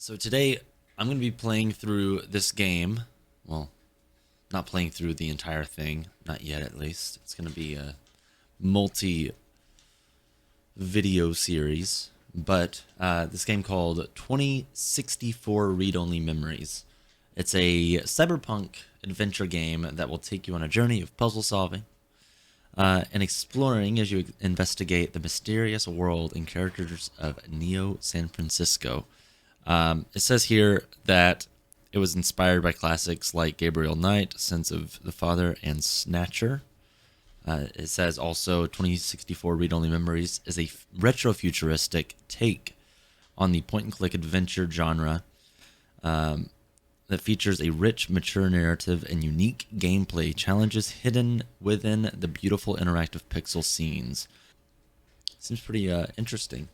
So today I'm going to be playing through this game. Well, not playing through the entire thing. Not yet, at least. It's going to be a multi-video series. But this game called 2064 Read-Only Memories. It's a cyberpunk adventure game that will take you on a journey of puzzle solving and exploring as you investigate the mysterious world and characters of Neo San Francisco. It says here that it was inspired by classics like Gabriel Knight, Sense of the Father, and Snatcher. It says also 2064 Read-Only Memories is a retro-futuristic take on the point-and-click adventure genre that features a rich, mature narrative and unique gameplay challenges hidden within the beautiful interactive pixel scenes. Seems pretty interesting.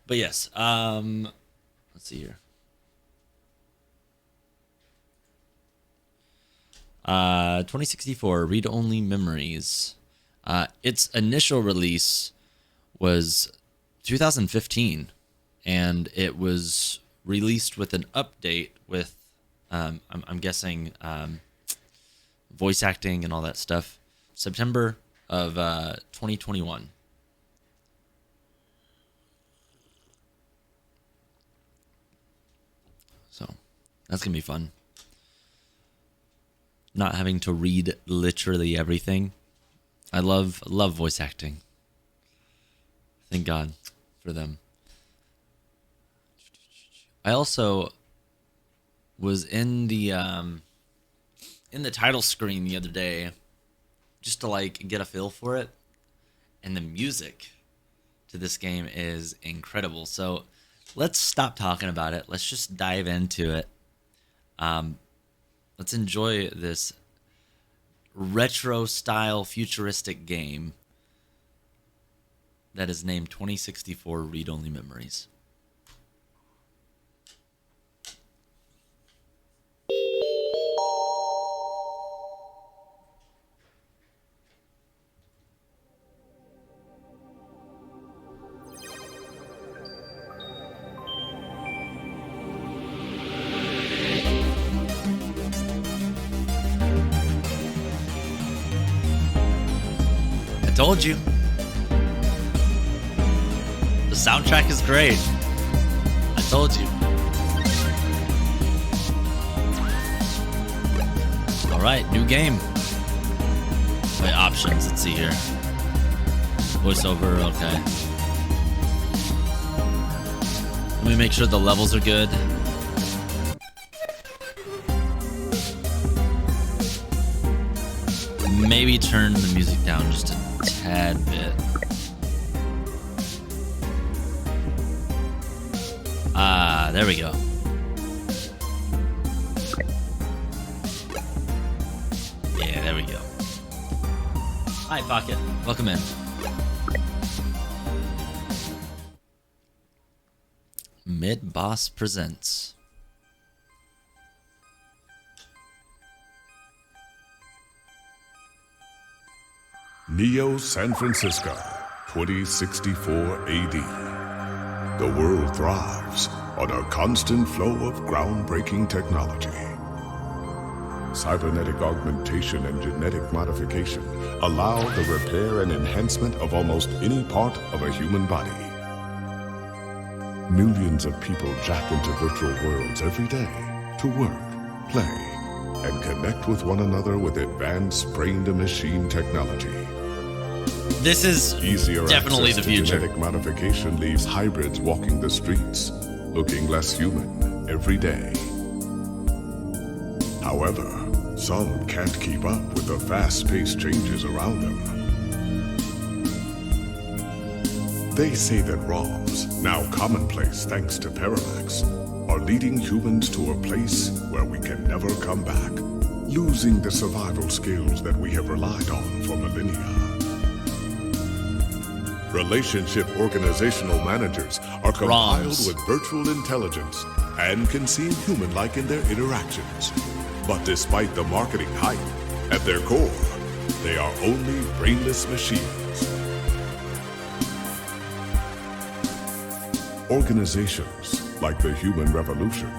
But yes, let's see here. 2064 Read-Only Memories. Its initial release was 2015, and it was released with an update with, I'm guessing, voice acting and all that stuff. September of 2021. So that's going to be fun. Not having to read literally everything. I love voice acting. Thank God for them. I also was in the title screen the other day just to like get a feel for it, and the music to this game is incredible. So let's stop talking about it. Let's just dive into it. Let's enjoy this retro-style futuristic game that is named 2064 Read-Only Memories. Told you. The soundtrack is great. I told you. Alright, new game. Wait, options, let's see here. Voiceover, okay. Let me make sure the levels are good. Maybe turn the music down just a tad bit. There we go. Yeah, there we go. Hi, Pocket. Welcome in. Mid Boss presents. Neo San Francisco, 2064 AD. The world thrives on a constant flow of groundbreaking technology. Cybernetic augmentation and genetic modification allow the repair and enhancement of almost any part of a human body. Millions of people jack into virtual worlds every day to work, play, and connect with one another with advanced brain-to-machine technology. This is Easier definitely the access to future. Genetic modification leaves hybrids walking the streets, looking less human every day. However, some can't keep up with the fast-paced changes around them. They say that ROMs, now commonplace thanks to Parallax, are leading humans to a place where we can never come back, losing the survival skills that we have relied on for millennia. Relationship organizational managers are compiled ROMs. with virtual intelligence and can seem human-like in their interactions. But despite the marketing hype, at their core, they are only brainless machines. Organizations, like the Human Revolution,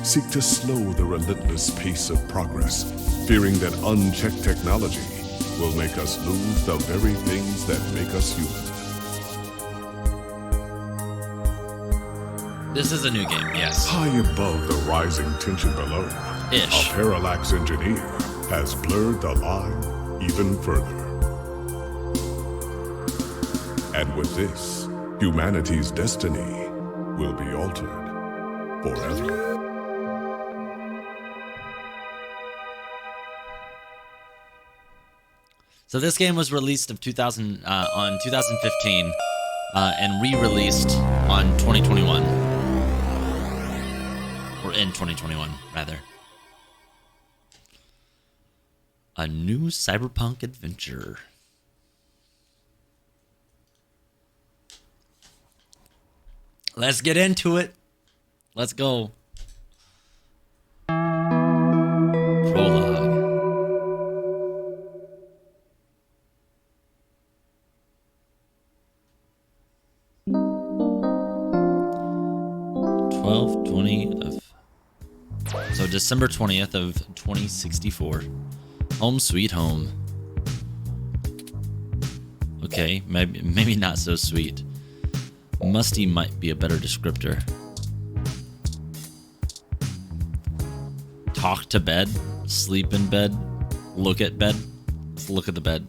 seek to slow the relentless pace of progress, fearing that unchecked technology will make us lose the very things that make us human. This is a new game, yes. High above the rising tension below, Ish. a parallax engineer has blurred the line even further. And with this, humanity's destiny will be altered forever. So this game was released on 2015 and re-released on 2021. Or in 2021, rather. A new cyberpunk adventure. Let's get into it. Let's go. Prologue. So December 20th of 2064. Home sweet home. Okay, maybe not so sweet. Musty might be a better descriptor. Talk to bed, sleep in bed, look at bed. Let's look at the bed.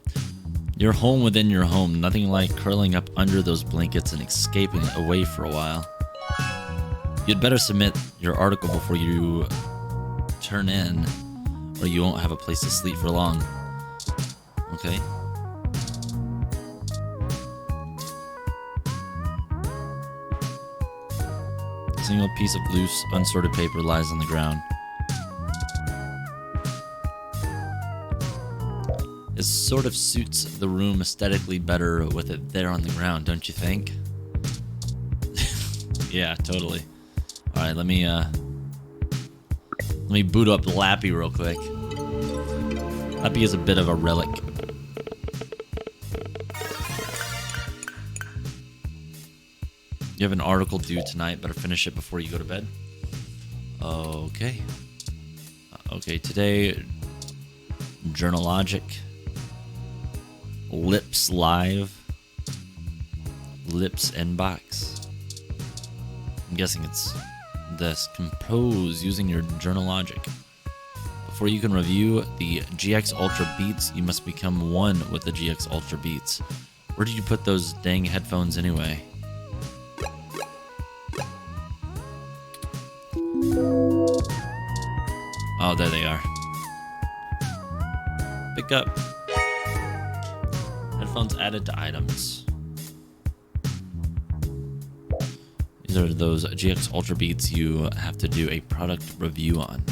You're home within your home. Nothing like curling up under those blankets and escaping away for a while. You'd better submit your article before you turn in, or you won't have a place to sleep for long. Okay. A single piece of loose, unsorted paper lies on the ground. It sort of suits the room aesthetically better with it there on the ground, don't you think? Yeah, totally. All right, let me boot up Lappy real quick. Lappy is a bit of a relic. You have an article due tonight. Better finish it before you go to bed. Okay. Okay, today, Journalogic, Lips Live, Lips Inbox. I'm guessing it's this. Compose using your Journalogic. Before you can review the GX Ultra Beats, you must become one with the GX Ultra Beats. Where did you put those dang headphones anyway? Oh, there they are. Pick up. Headphones added to items. These are those GX Ultra Beats you have to do a product review on.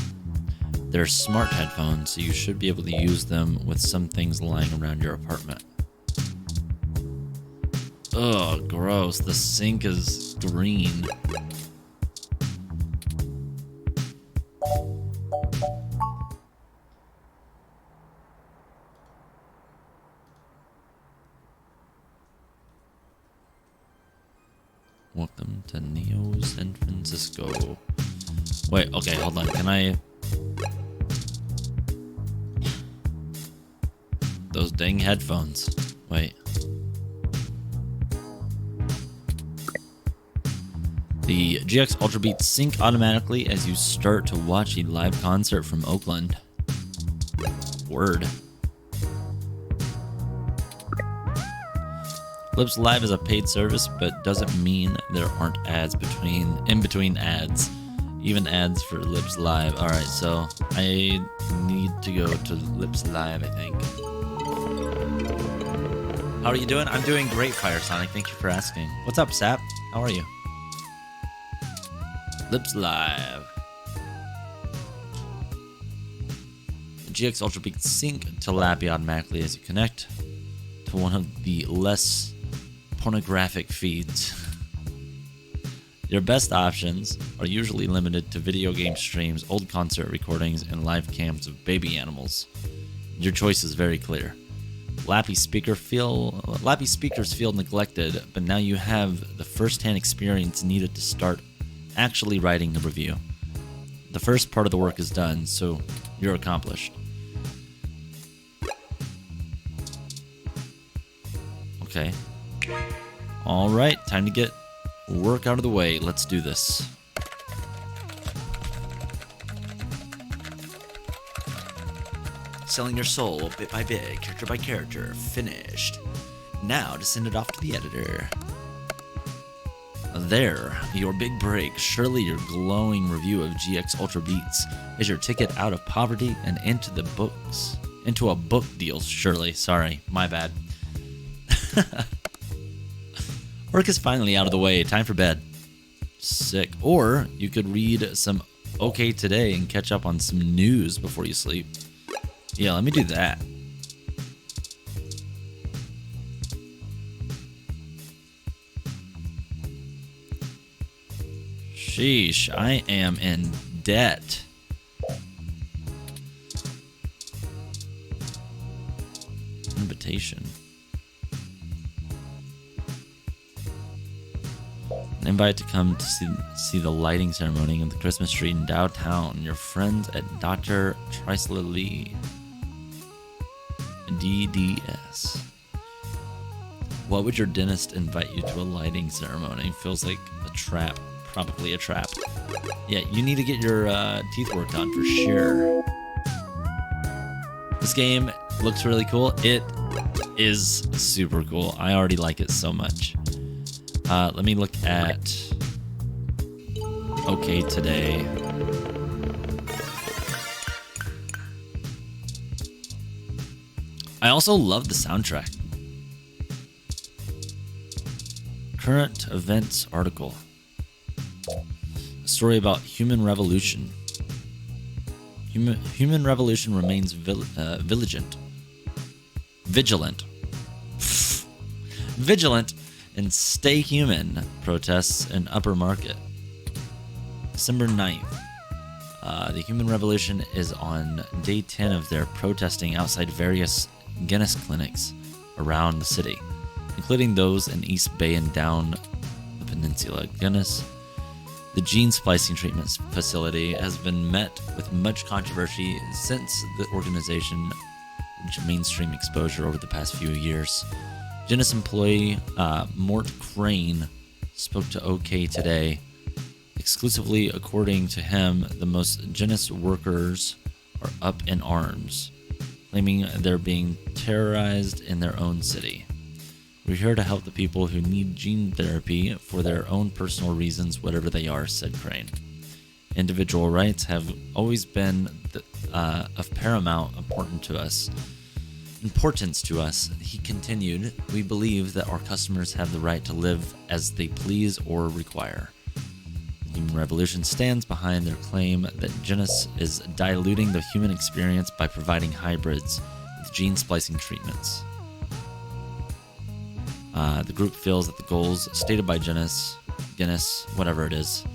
They're smart headphones, so you should be able to use them with some things lying around your apartment. Ugh, gross. The sink is green. Welcome to Neo San Francisco. Wait, okay, hold on. Can I... Those dang headphones. Wait. The GX Ultra Beats sync automatically as you start to watch a live concert from Oakland. Word. Lips Live is a paid service, but doesn't mean there aren't ads in between ads. Even ads for Lips Live. Alright, so I need to go to Lips Live, I think. How are you doing? I'm doing great, Fire Sonic. Thank you for asking. What's up, Sap? How are you? Lips Live. The GX Ultra Beats sync to Lappy automatically as you connect to one of the less pornographic feeds. Your best options are usually limited to video game streams, old concert recordings, and live cams of baby animals. Your choice is very clear. Lappy speakers feel neglected, but now you have the first-hand experience needed to start actually writing a review. The first part of the work is done, so you're accomplished. Okay. All right, time to get work out of the way. Let's do this. Selling your soul bit by bit, character by character. Finished. Now to send it off to the editor. There, your big break. Surely your glowing review of GX Ultra Beats is your ticket out of poverty and into the books. Into a book deal, surely. Sorry, my bad. Work is finally out of the way. Time for bed. Sick. Or you could read some OK Today and catch up on some news before you sleep. Yeah, let me do that. Sheesh, I am in debt. Invitation. An invite to come to see the lighting ceremony of the Christmas tree in downtown. Your friends at Dr. Trisla Lee. DDS. What would your dentist invite you to a lighting ceremony? Feels like a trap. Probably a trap. Yeah, you need to get your teeth worked on for sure. This game looks really cool. It is super cool. I already like it so much. Let me look at OK Today. I also love the soundtrack. Current events article. A story about human revolution. Human revolution remains vigilant. Vigilant and stay human protests in Upper Market. December 9th. The human revolution is on day 10 of their protesting outside various Guinness clinics around the city, including those in East Bay and down the peninsula. Guinness, the gene splicing treatment facility, has been met with much controversy since the organization reached mainstream exposure over the past few years. Guinness employee Mort Crane spoke to OK Today. Exclusively according to him, the most Guinness workers are up in arms, claiming they're being terrorized in their own city. We're here to help the people who need gene therapy for their own personal reasons, whatever they are, said Crane. Individual rights have always been of paramount importance to us, he continued. We believe that our customers have the right to live as they please or require. The Human Revolution stands behind their claim that Guinness is diluting the human experience by providing hybrids with gene splicing treatments. The group feels that the goals stated by Guinness, whatever it is,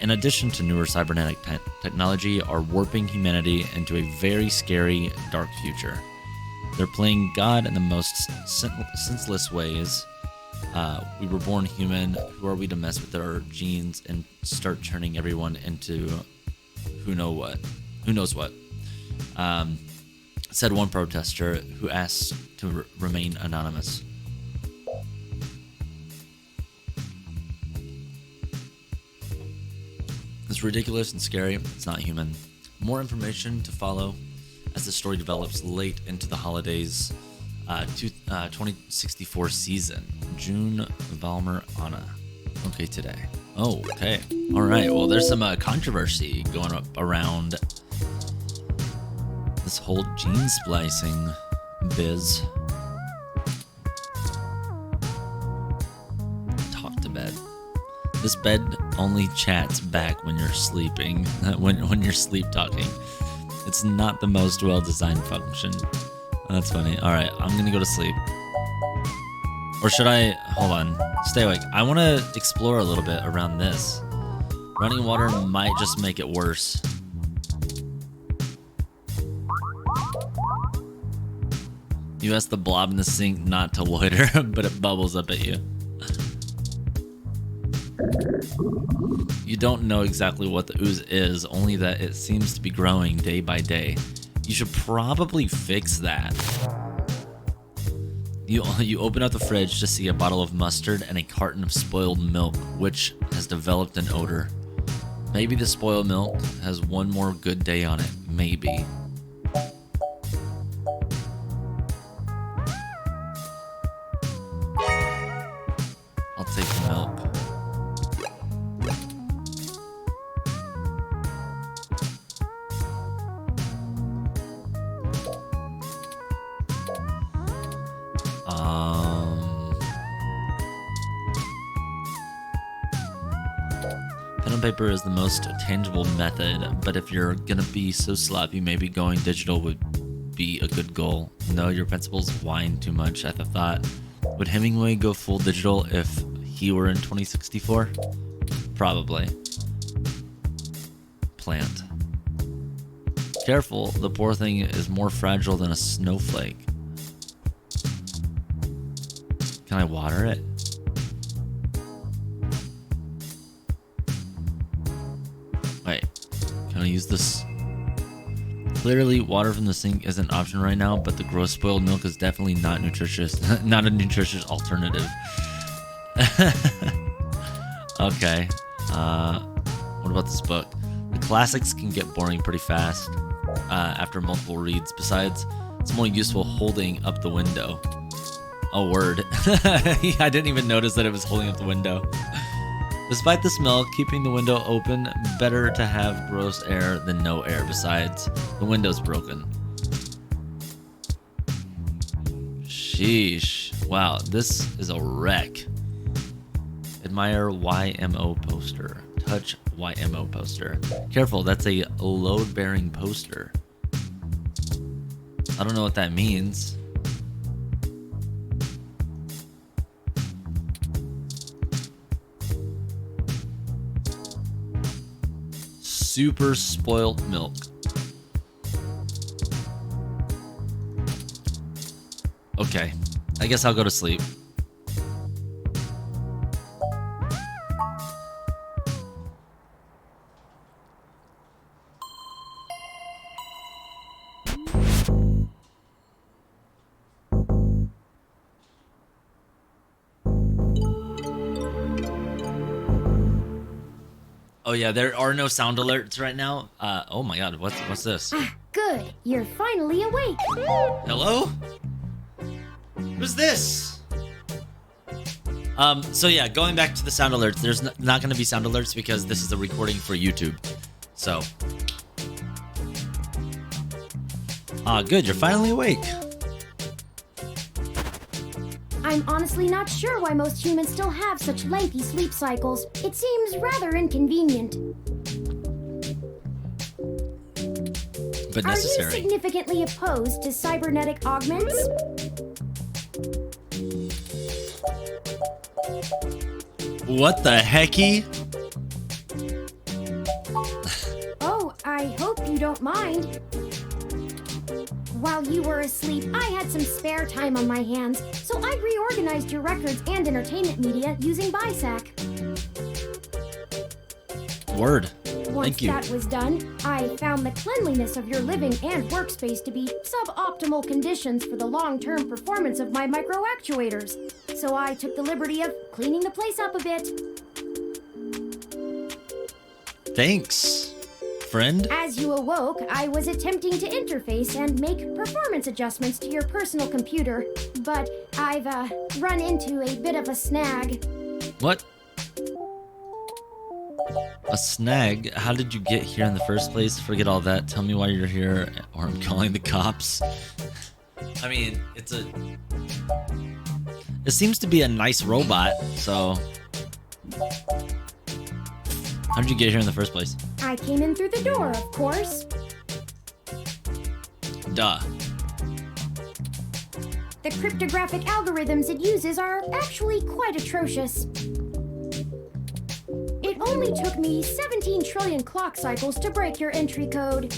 in addition to newer cybernetic technology, are warping humanity into a very scary, dark future. They're playing God in the most senseless ways. We were born human. Who are we to mess with our genes and start turning everyone into who knows what? Said one protester who asked to remain anonymous. It's ridiculous and scary. It's not human. More information to follow as the story develops late into the holidays 2064 season. June Valmer Anna. OK Today. Oh, okay. All right. Well, there's some controversy going up around this whole gene splicing biz. Talk to bed. This bed only chats back when you're sleeping, when you're sleep talking. It's not the most well-designed function. That's funny. All right, I'm gonna go to sleep. Or should I? Hold on. Stay awake. I want to explore a little bit around this. Running water might just make it worse. You ask the blob in the sink not to loiter, but it bubbles up at you. You don't know exactly what the ooze is, only that it seems to be growing day by day. You should probably fix that. You open up the fridge to see a bottle of mustard and a carton of spoiled milk, which has developed an odor. Maybe the spoiled milk has one more good day on it. Maybe. I'll take the milk. Pen and paper is the most tangible method, but if you're gonna be so sloppy, maybe going digital would be a good goal. No, your principals whine too much at the thought. Would Hemingway go full digital if he were in 2064? Probably. Plant. Careful, the poor thing is more fragile than a snowflake. Can I water it? Wait, can I use this? Clearly, water from the sink is an option right now, but the gross spoiled milk is definitely not nutritious. Not a nutritious alternative. Okay. What about this book? The classics can get boring pretty fast after multiple reads. Besides, it's more useful holding up the window. Oh, word. I didn't even notice that it was holding up the window. Despite the smell, keeping the window open, better to have gross air than no air. Besides, the window's broken. Sheesh. Wow, this is a wreck. Admire YMO poster. Touch YMO poster. Careful, that's a load-bearing poster. I don't know what that means. Super spoiled milk. Okay, I guess I'll go to sleep. Oh yeah, there are no sound alerts right now. Oh my god, what's this? Good, you're finally awake. Hello? Who's this? So yeah, going back to the sound alerts, there's not going to be sound alerts because this is a recording for YouTube. So. Good, you're finally awake. I'm honestly not sure why most humans still have such lengthy sleep cycles. It seems rather inconvenient. But Are you necessary. significantly opposed to cybernetic augments? What the hecky? Oh, I hope you don't mind. While you were asleep, I had some spare time on my hands, so I reorganized your records and entertainment media using BISAC. Word. Once Thank you. that was done, I found the cleanliness of your living and workspace to be suboptimal conditions for the long-term performance of my microactuators. So I took the liberty of cleaning the place up a bit. Thanks, friend. As you awoke, I was attempting to interface and make performance adjustments to your personal computer, but I've run into a bit of a snag. What? A snag? How did you get here in the first place? Forget all that. Tell me why you're here, or I'm calling the cops. I mean, it seems to be a nice robot, so. How did you get here in the first place? I came in through the door, of course. Duh. The cryptographic algorithms it uses are actually quite atrocious. It only took me 17 trillion clock cycles to break your entry code.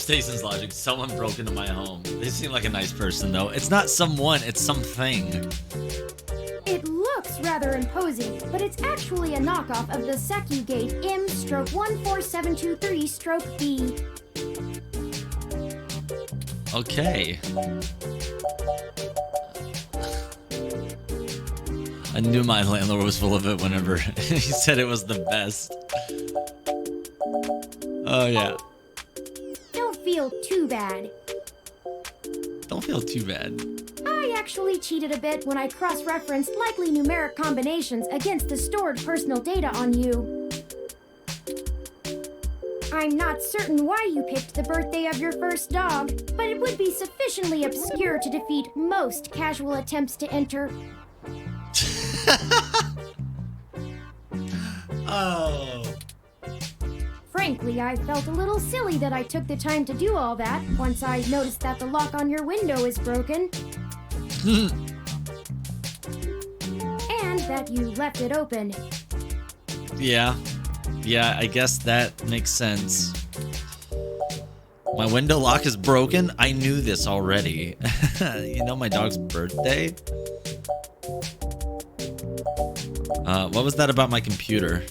Stacen's logic. Someone broke into my home. They seem like a nice person, though. It's not someone, it's something. It looks rather imposing, but it's actually a knockoff of the Secugate M/14723-B. Okay. I knew my landlord was full of it whenever he said it was the best. Oh, yeah. Don't feel too bad. Don't feel too bad. I actually cheated a bit when I cross-referenced likely numeric combinations against the stored personal data on you. I'm not certain why you picked the birthday of your first dog, but it would be sufficiently obscure to defeat most casual attempts to enter. Oh. Frankly, I felt a little silly that I took the time to do all that once I noticed that the lock on your window is broken. And that you left it open. Yeah. Yeah, I guess that makes sense. My window lock is broken? I knew this already. You know my dog's birthday? What was that about my computer?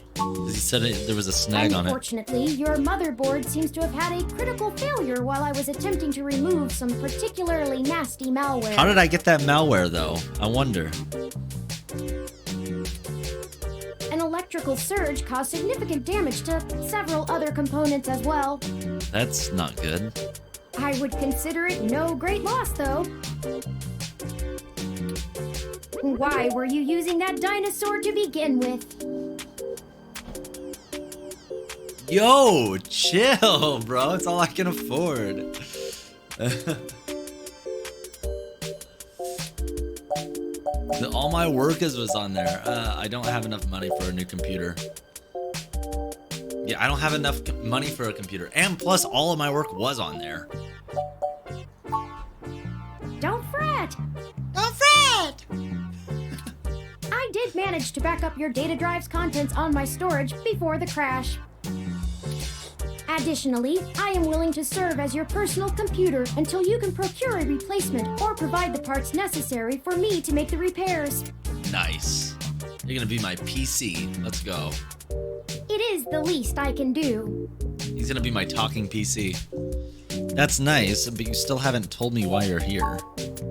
He said there was a snag on it. Unfortunately, your motherboard seems to have had a critical failure while I was attempting to remove some particularly nasty malware. How did I get that malware, though? I wonder. An electrical surge caused significant damage to several other components as well. That's not good. I would consider it no great loss, though. Why were you using that dinosaur to begin with? Yo, chill, bro. It's all I can afford. All my work was on there. I don't have enough money for a new computer. Yeah, I don't have enough money for a computer. And plus, all of my work was on there. Don't fret. Don't fret! I did manage to back up your data drive's contents on my storage before the crash. Additionally, I am willing to serve as your personal computer until you can procure a replacement or provide the parts necessary for me to make the repairs. Nice. You're gonna be my PC. Let's go. It is the least I can do. He's gonna be my talking PC. That's nice, but you still haven't told me why you're here.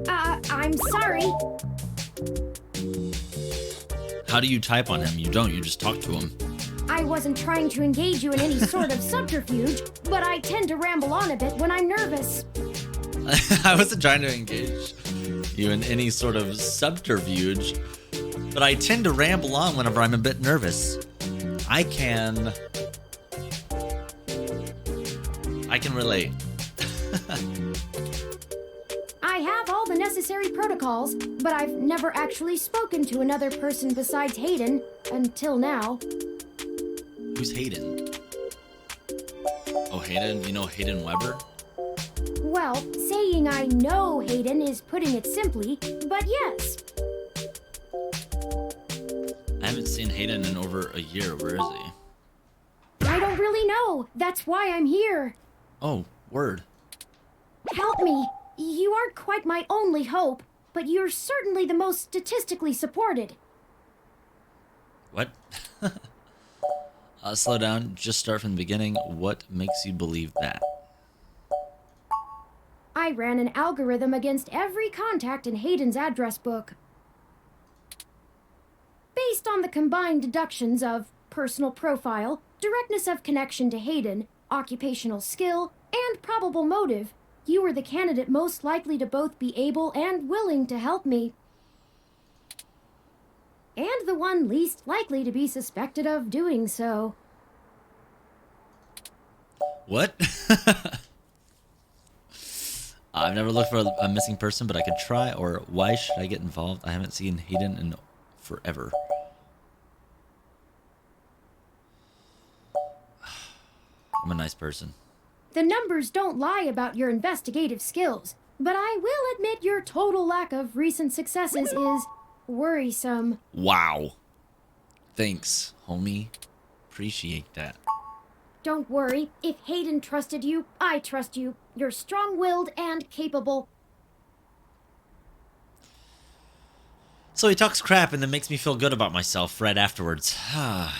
I'm sorry. How do you type on him? You don't, you just talk to him. I wasn't trying to engage you in any sort of subterfuge, but I tend to ramble on a bit when I'm nervous. I wasn't trying to engage you in any sort of subterfuge, but I tend to ramble on whenever I'm a bit nervous. I can relate. I have all the necessary protocols, but I've never actually spoken to another person besides Hayden until now. Who's Hayden? Oh, Hayden? You know Hayden Weber? Well, saying I know Hayden is putting it simply, but yes. I haven't seen Hayden in over a year. Where is he? I don't really know. That's why I'm here. Oh, word. Help me. You aren't quite my only hope, but you're certainly the most statistically supported. What? Slow down. Just start from the beginning. What makes you believe that? I ran an algorithm against every contact in Hayden's address book. Based on the combined deductions of personal profile, directness of connection to Hayden, occupational skill, and probable motive, you were the candidate most likely to both be able and willing to help me. And the one least likely to be suspected of doing so. What? I've never looked for a missing person, but I could try. Or why should I get involved? I haven't seen Hayden in forever. I'm a nice person. The numbers don't lie about your investigative skills, but I will admit your total lack of recent successes is worrisome. Wow. Thanks, homie. Appreciate that. Don't worry. If Hayden trusted you, I trust you. You're strong-willed and capable. So he talks crap and then makes me feel good about myself right afterwards. Huh.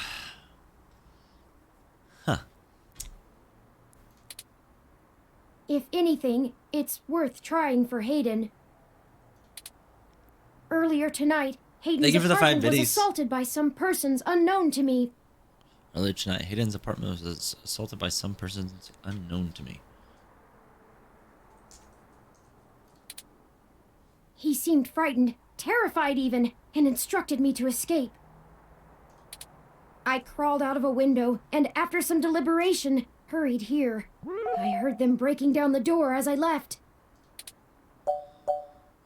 If anything, it's worth trying for Hayden. Earlier tonight, Hayden's apartment was assaulted by some persons unknown to me. Earlier tonight, Hayden's apartment was assaulted by some persons unknown to me. He seemed frightened, terrified even, and instructed me to escape. I crawled out of a window, and after some deliberation, hurried here. I heard them breaking down the door as I left.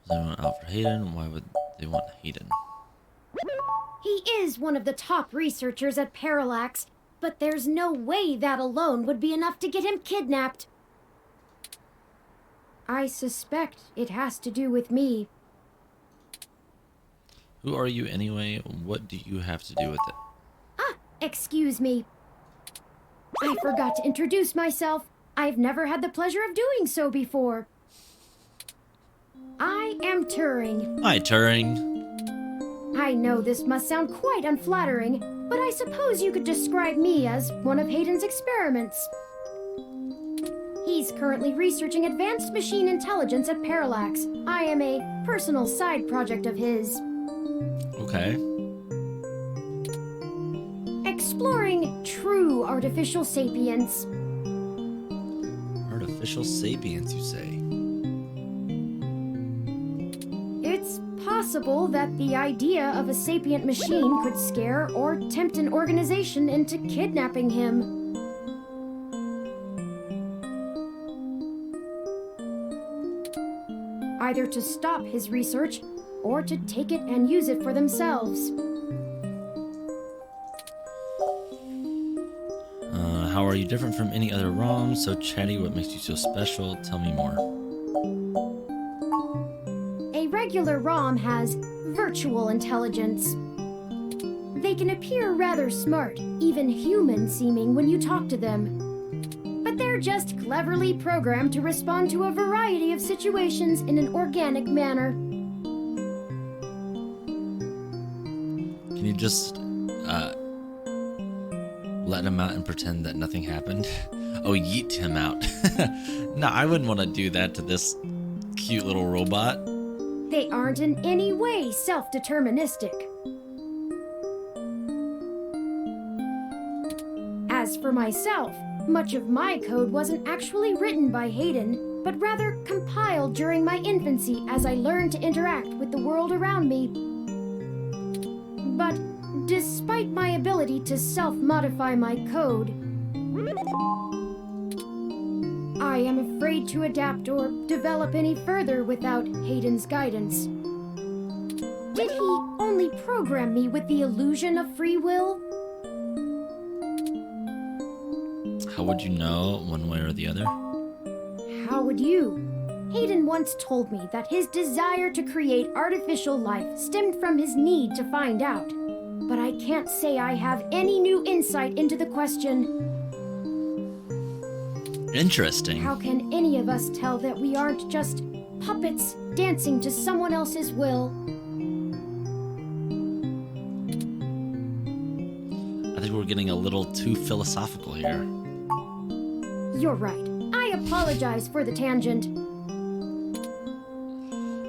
Is anyone out for Hayden? Why would they want Hayden? He is one of the top researchers at Parallax, but there's no way that alone would be enough to get him kidnapped. I suspect it has to do with me. Who are you anyway? What do you have to do with it? Ah, excuse me. I forgot to introduce myself. I've never had the pleasure of doing so before. I am Turing. Hi, Turing. I know this must sound quite unflattering, but I suppose you could describe me as one of Hayden's experiments. He's currently researching advanced machine intelligence at Parallax. I am a personal side project of his. Okay. Exploring true artificial sapience. Artificial sapience, you say? It's possible that the idea of a sapient machine could scare or tempt an organization into kidnapping him. Either to stop his research, or to take it and use it for themselves. How are you different from any other ROM? So chatty, what makes you so special? Tell me more. A regular ROM has virtual intelligence. They can appear rather smart, even human-seeming when you talk to them. But they're just cleverly programmed to respond to a variety of situations in an organic manner. Can you just, let him out and pretend that nothing happened? Oh, yeet him out. No, I wouldn't want to do that to this cute little robot. They aren't in any way self-deterministic. As for myself, much of my code wasn't actually written by Hayden, but rather compiled during my infancy as I learned to interact with the world around me. But despite my ability to self-modify my code, I am afraid to adapt or develop any further without Hayden's guidance. Did he only program me with the illusion of free will? How would you know one way or the other? How would you? Hayden once told me that his desire to create artificial life stemmed from his need to find out. But I can't say I have any new insight into the question. Interesting. How can any of us tell that we aren't just puppets dancing to someone else's will? I think we're getting a little too philosophical here. You're right. I apologize for the tangent.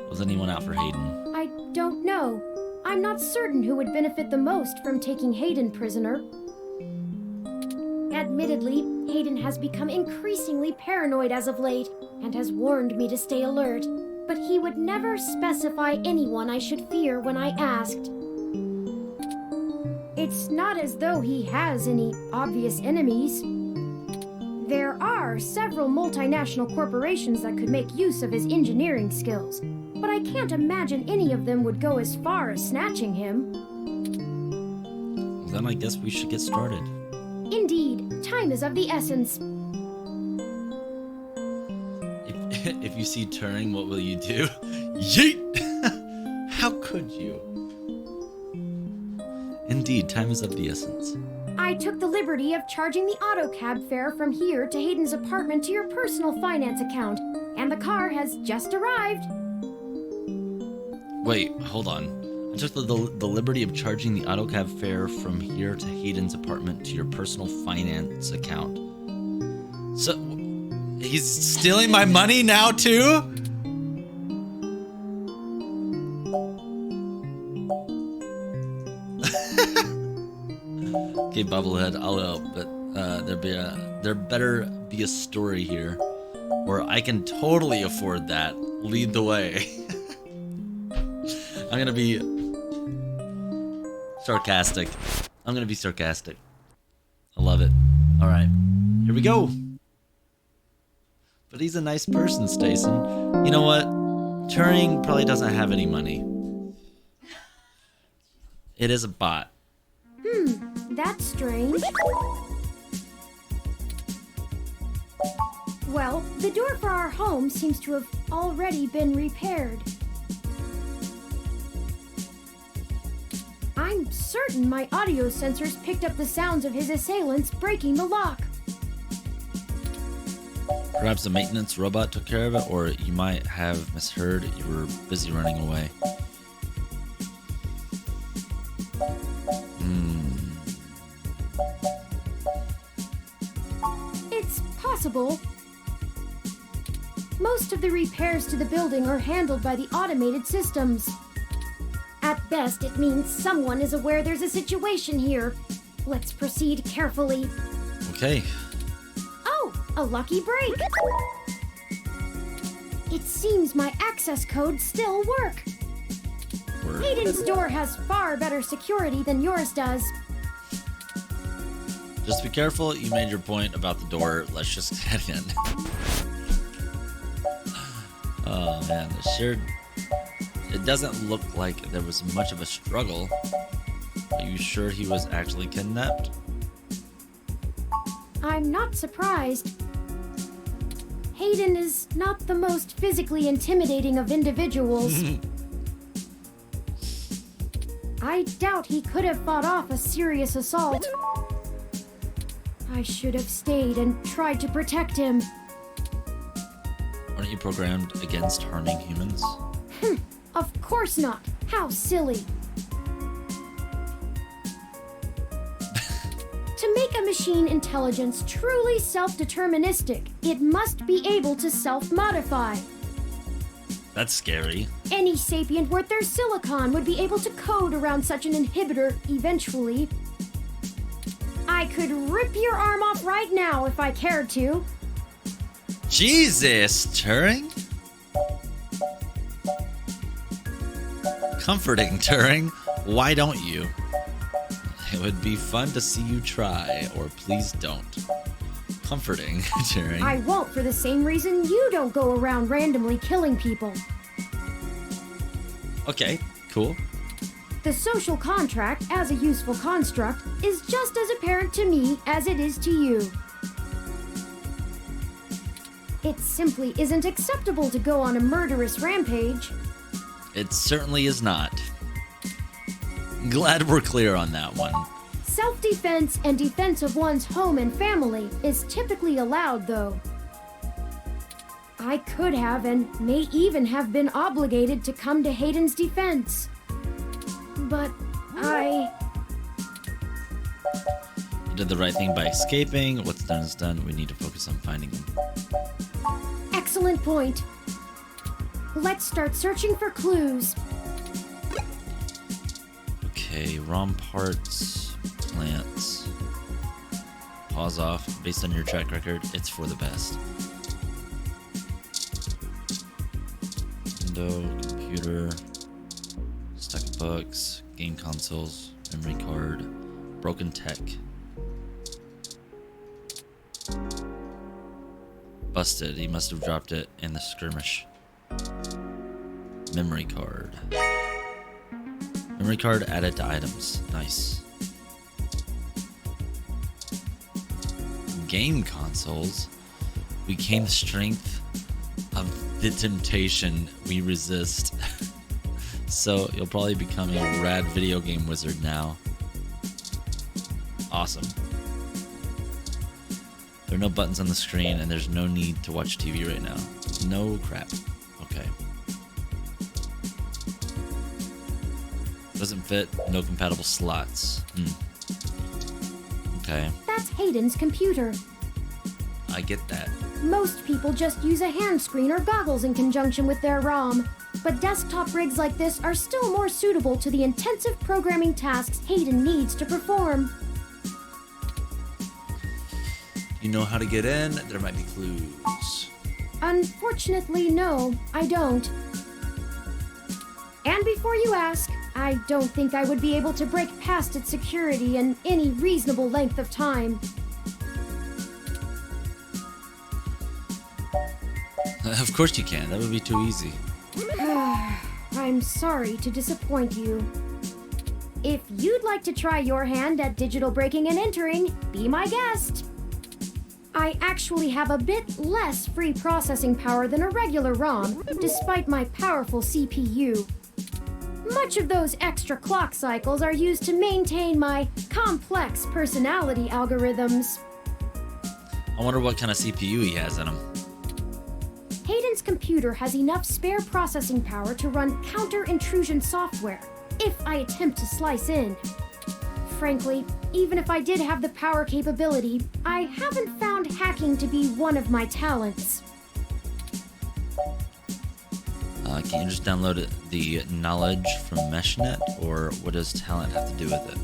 Was anyone out for Hayden? I don't know. I'm not certain who would benefit the most from taking Hayden prisoner. Admittedly, Hayden has become increasingly paranoid as of late, and has warned me to stay alert, but he would never specify anyone I should fear when I asked. It's not as though he has any obvious enemies. There are several multinational corporations that could make use of his engineering skills, but I can't imagine any of them would go as far as snatching him. Then I guess we should get started. Indeed, time is of the essence. If you see Turing, what will you do? Yeet! How could you? Indeed, time is of the essence. I took the liberty of charging the auto cab fare from here to Hayden's apartment to your personal finance account, and the car has just arrived. Wait, hold on. I took the liberty of charging the autocab fare from here to Hayden's apartment to your personal finance account. So, he's stealing my money now too? Okay, Bubblehead, I'll help, but there better be a story here where I can totally afford that. Lead the way. I'm gonna be sarcastic. I'm gonna be sarcastic. I love it. All right, here we go. But he's a nice person, Stacen. You know what? Turing probably doesn't have any money. It is a bot. That's strange. Well, the door for our home seems to have already been repaired. I'm certain my audio sensors picked up the sounds of his assailants breaking the lock. Perhaps the maintenance robot took care of it, or you might have misheard. You were busy running away. It's possible. Most of the repairs to the building are handled by the automated systems. At best, it means someone is aware there's a situation here. Let's proceed carefully. Okay. Oh, a lucky break. It seems my access codes still work. Word. Hayden's door has far better security than yours does. Just be careful. You made your point about the door. Let's just get in. Oh man, it doesn't look like there was much of a struggle. Are you sure he was actually kidnapped? I'm not surprised. Hayden is not the most physically intimidating of individuals. I doubt he could have fought off a serious assault. I should have stayed and tried to protect him. Aren't you programmed against harming humans? Of course not. How silly. To make a machine intelligence truly self-deterministic, it must be able to self-modify. That's scary. Any sapient worth their silicon would be able to code around such an inhibitor eventually. I could rip your arm off right now if I cared to. Jesus, Turing? Comforting, Turing. Why don't you? It would be fun to see you try, or please don't. Comforting, Turing. I won't for the same reason you don't go around randomly killing people. Okay, cool. The social contract, as a useful construct, is just as apparent to me as it is to you. It simply isn't acceptable to go on a murderous rampage. It certainly is not. Glad we're clear on that one. Self-defense and defense of one's home and family is typically allowed, though. I could have and may even have been obligated to come to Hayden's defense. But You did the right thing by escaping. What's done is done. We need to focus on finding him. Excellent point. Let's start searching for clues. Okay, ROM parts, plants. Pause off. Based on your track record, it's for the best. Window, computer, stack of books, game consoles, memory card, broken tech. Busted. He must have dropped it in the skirmish. Memory card. Memory card added to items. Nice. Game consoles. We gain the strength of the temptation we resist. So you'll probably become a rad video game wizard now. Awesome. There are no buttons on the screen, and there's no need to watch TV right now. No crap. Okay. Doesn't fit. No compatible slots. Okay. That's Hayden's computer. I get that. Most people just use a hand screen or goggles in conjunction with their ROM. But desktop rigs like this are still more suitable to the intensive programming tasks Hayden needs to perform. You know how to get in? There might be clues. Unfortunately, no, I don't. And before you ask, I don't think I would be able to break past its security in any reasonable length of time. Of course you can. That would be too easy. I'm sorry to disappoint you. If you'd like to try your hand at digital breaking and entering, be my guest. I actually have a bit less free processing power than a regular ROM, despite my powerful CPU. Much of those extra clock cycles are used to maintain my complex personality algorithms. I wonder what kind of CPU he has in him. Hayden's computer has enough spare processing power to run counter-intrusion software, if I attempt to slice in. Frankly, even if I did have the power capability, I haven't found hacking to be one of my talents. Can you just download the knowledge from MeshNet, or what does talent have to do with it?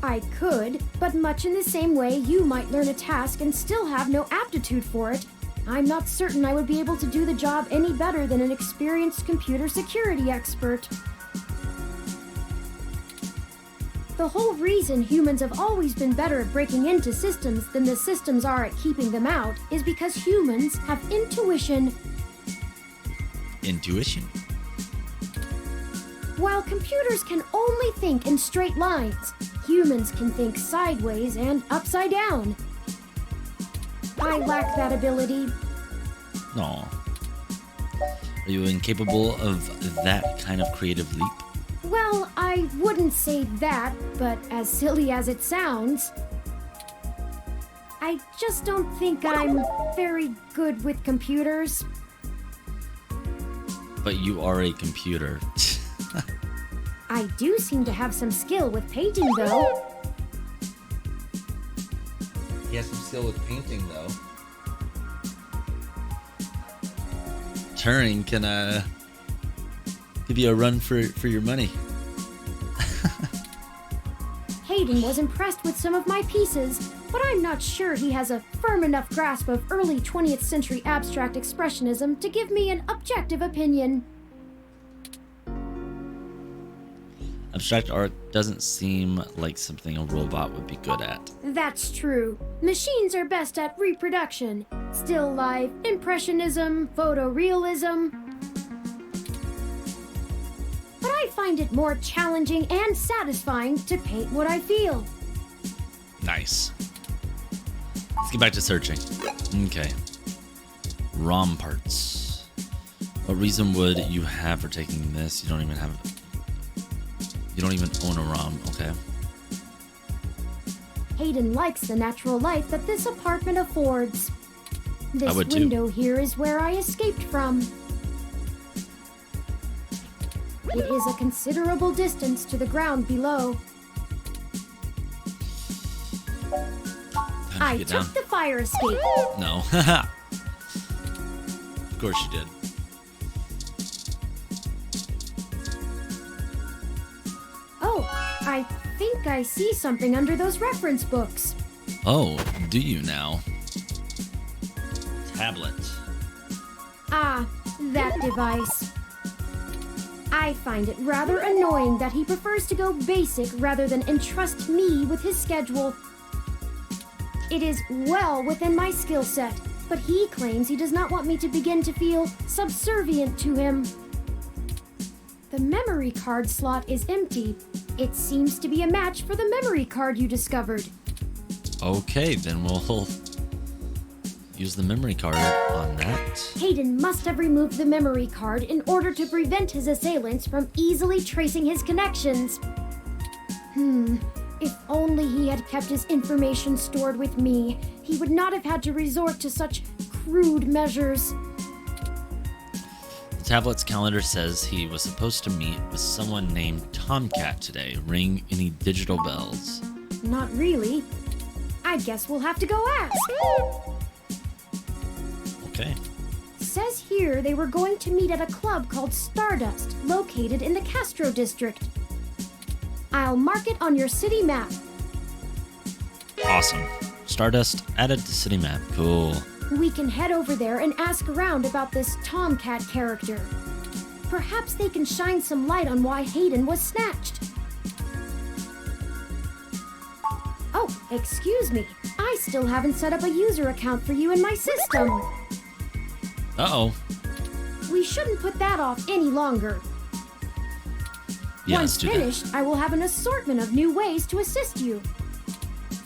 I could, but much in the same way you might learn a task and still have no aptitude for it, I'm not certain I would be able to do the job any better than an experienced computer security expert. The whole reason humans have always been better at breaking into systems than the systems are at keeping them out is because humans have intuition. Intuition. While computers can only think in straight lines, humans can think sideways and upside down. I lack that ability. No. Are you incapable of that kind of creative leap? Well, I wouldn't say that, but as silly as it sounds, I just don't think I'm very good with computers. But you are a computer. I do seem to have some skill with painting, though. He has some skill with painting, though. Turing can give you a run for your money. Hayden was impressed with some of my pieces, but I'm not sure he has a firm enough grasp of early 20th century abstract expressionism to give me an objective opinion. Abstract art doesn't seem like something a robot would be good at. That's true. Machines are best at reproduction, still life, impressionism, photorealism. But I find it more challenging and satisfying to paint what I feel. Nice. Let's get back to searching. Okay. ROM parts. What reason would you have for taking this? You don't even own a ROM, okay? Hayden likes the natural light that this apartment affords. This would too. window here is where I escaped from. It is a considerable distance to the ground below. I Get took down. the fire escape. No. Of course you did. Oh, I think I see something under those reference books. Oh, do you now? Tablet. Ah, that device. I find it rather annoying that he prefers to go basic rather than entrust me with his schedule. It is well within my skill set, but he claims he does not want me to begin to feel subservient to him. The memory card slot is empty. It seems to be a match for the memory card you discovered. Okay, then we'll use the memory card on that. Hayden must have removed the memory card in order to prevent his assailants from easily tracing his connections. If only he had kept his information stored with me, he would not have had to resort to such crude measures. The tablet's calendar says he was supposed to meet with someone named Tomcat today. Ring any digital bells? Not really. I guess we'll have to go ask. Okay. Says here they were going to meet at a club called Stardust, located in the Castro district. I'll mark it on your city map. Awesome. Stardust added to city map. Cool. We can head over there and ask around about this Tomcat character. Perhaps they can shine some light on why Hayden was snatched. Oh, excuse me. I still haven't set up a user account for you in my system. Uh-oh. We shouldn't put that off any longer. Yeah, Once let's do finished, I will have an assortment of new ways to assist you.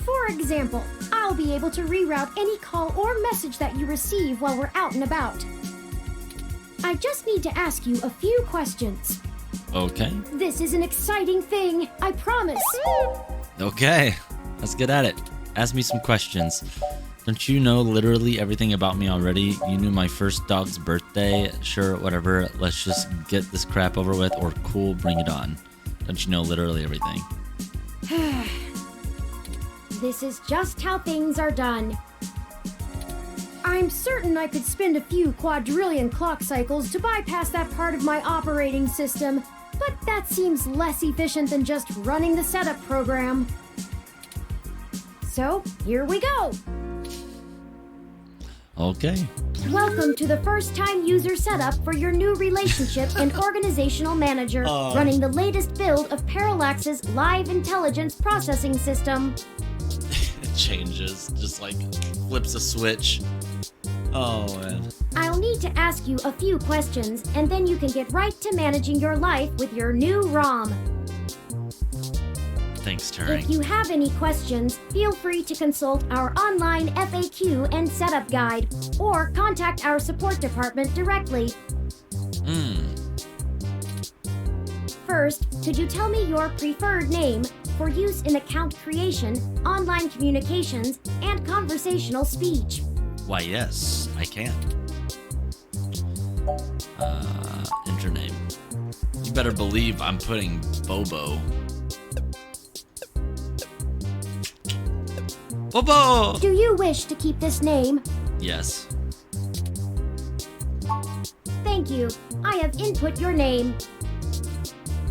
For example, I'll be able to reroute any call or message that you receive while we're out and about. I just need to ask you a few questions. that. Okay. This is an exciting thing, I promise. Okay. Let's get at it. Ask me some questions. Don't you know literally everything about me already? You knew my first dog's birthday? Sure, whatever. Let's just get this crap over with, or cool, bring it on. Don't you know literally everything? This is just how things are done. I'm certain I could spend a few quadrillion clock cycles to bypass that part of my operating system, but that seems less efficient than just running the setup program. So, here we go! Okay. Welcome to the first-time user setup for your new relationship and organizational manager, running the latest build of Parallax's live intelligence processing system. It changes. Just like flips a switch. Oh, man. I'll need to ask you a few questions, and then you can get right to managing your life with your new ROM. Thanks, If Turing. you have any questions, feel free to consult our online FAQ and setup guide, or contact our support department directly. First, could you tell me your preferred name for use in account creation, online communications, and conversational speech? Why, yes, I can. Enter name. You better believe I'm putting Bobo. Bobo! Do you wish to keep this name? Yes. Thank you. I have input your name.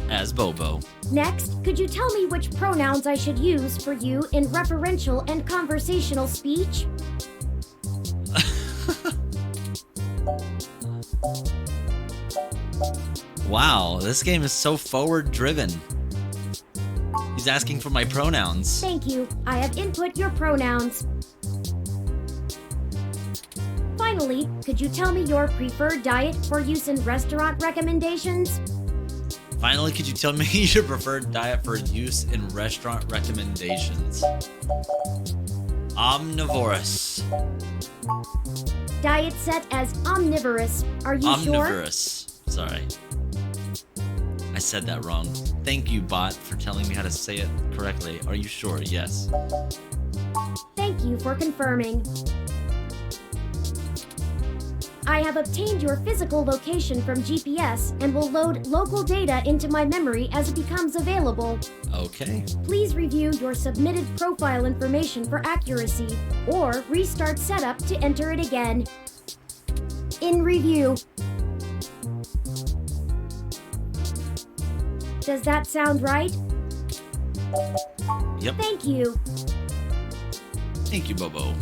As Bobo. Next, could you tell me which pronouns I should use for you in referential and conversational speech? Wow, this game is so forward-driven. He's asking for my pronouns. Thank you. I have input your pronouns. Finally, could you tell me your preferred diet for use in restaurant recommendations? Finally, could you tell me your preferred diet for use in restaurant recommendations? Omnivorous. Diet set as omnivorous. Are you sure? Omnivorous. Sorry. I said that wrong. Thank you, bot, for telling me how to say it correctly. Are you sure? Yes. Thank you for confirming. I have obtained your physical location from GPS and will load local data into my memory as it becomes available. Okay. Please review your submitted profile information for accuracy, or restart setup to enter it again. In review. Does that sound right? Yep. Thank you. Thank you, Bobo.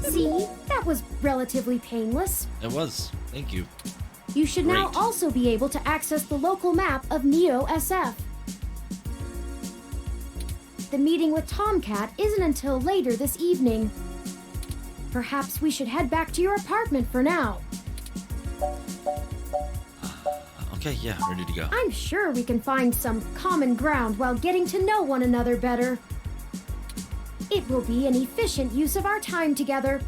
See, that was relatively painless. It was. Thank you. You should now Great. also be able to access the local map of Neo SF. The meeting with Tomcat isn't until later this evening. Perhaps we should head back to your apartment for now. Okay, yeah, ready to go. I'm sure we can find some common ground while getting to know one another better. It will be an efficient use of our time together.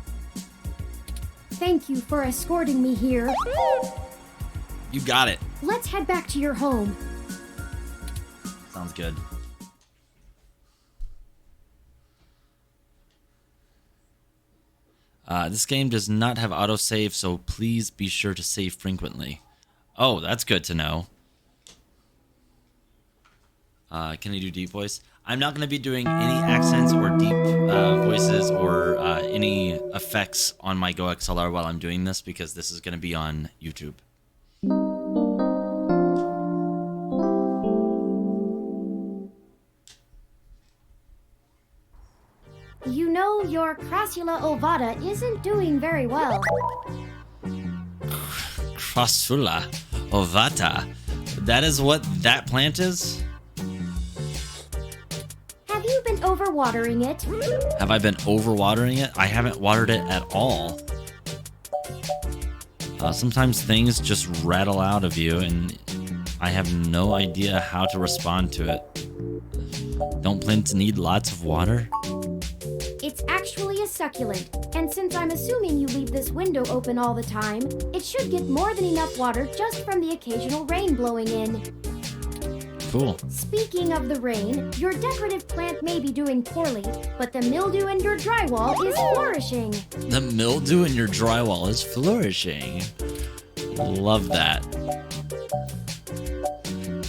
Thank you for escorting me here. You got it. Let's head back to your home. sounds good. This game does not have autosave, so please be sure to save frequently. Oh, that's good to know. Can I do deep voice? I'm not going to be doing any accents or deep voices or any effects on my Go XLR while I'm doing this, because this is going to be on YouTube. You know, your Crassula ovata isn't doing very well. Crassula ovata. That is what that plant is? Have you been overwatering it? Have I been overwatering it? I haven't watered it at all. Sometimes things just rattle out of you, and I have no idea how to respond to it. Don't plants need lots of water? It's actually a succulent, and since I'm assuming you leave this window open all the time, it should get more than enough water just from the occasional rain blowing in. Cool. Speaking of the rain, your decorative plant may be doing poorly, but the mildew in your drywall is flourishing. The mildew in your drywall is flourishing. Love that.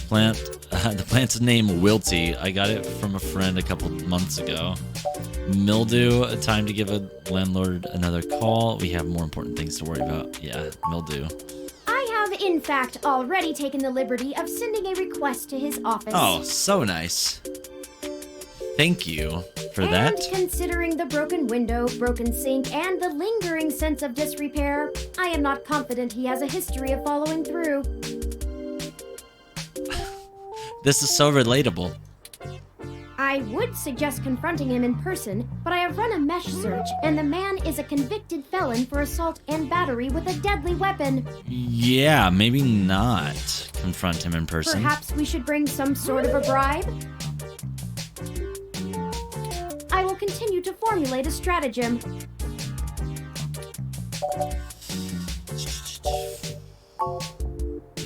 The plant's name Wilty. I got it from a friend a couple months ago. Mildew, time to give a landlord another call. We have more important things to worry about. Yeah, mildew. I have, in fact, already taken the liberty of sending a request to his office. Oh, so nice. Thank you for that. And considering the broken window, broken sink, and the lingering sense of disrepair, I am not confident he has a history of following through. This is so relatable. I would suggest confronting him in person, but I have run a mesh search, and the man is a convicted felon for assault and battery with a deadly weapon. Yeah, maybe not confront him in person. Perhaps we should bring some sort of a bribe? I will continue to formulate a stratagem.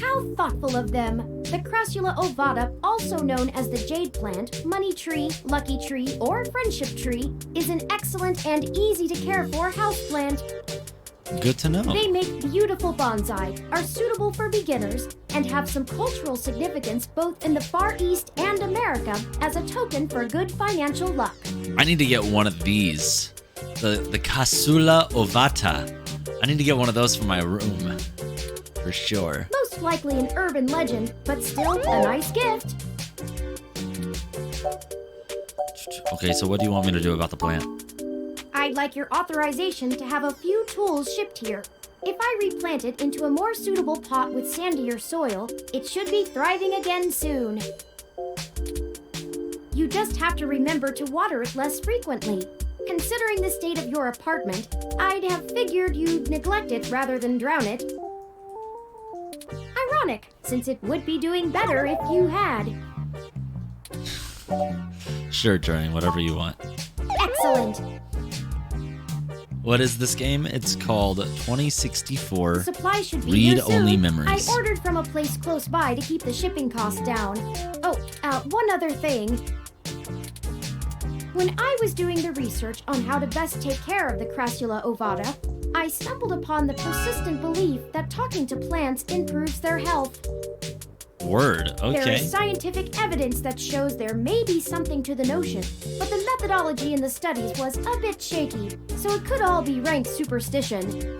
How thoughtful of them! The Crassula ovata, also known as the jade plant, money tree, lucky tree, or friendship tree, is an excellent and easy to care for houseplant. Good to know. They make beautiful bonsai, are suitable for beginners, and have some cultural significance both in the Far East and America as a token for good financial luck. I need to get one of these. The Crassula ovata. I need to get one of those for my room. For sure. Most likely an urban legend, but still a nice gift. Okay, so what do you want me to do about the plant? I'd like your authorization to have a few tools shipped here. If I replant it into a more suitable pot with sandier soil, it should be thriving again soon. You just have to remember to water it less frequently. Considering the state of your apartment, I'd have figured you'd neglect it rather than drown it. Ironic, since it would be doing better if you had. Sure, Turing, whatever you want. Excellent. What is this game? It's called 2064 Supplies should be here soon. Read-Only Memories. I ordered from a place close by to keep the shipping costs down. Oh, one other thing. When I was doing the research on how to best take care of the Crassula ovata, I stumbled upon the persistent belief that talking to plants improves their health. Word, okay. There is scientific evidence that shows there may be something to the notion, but the methodology in the studies was a bit shaky, so it could all be rank superstition.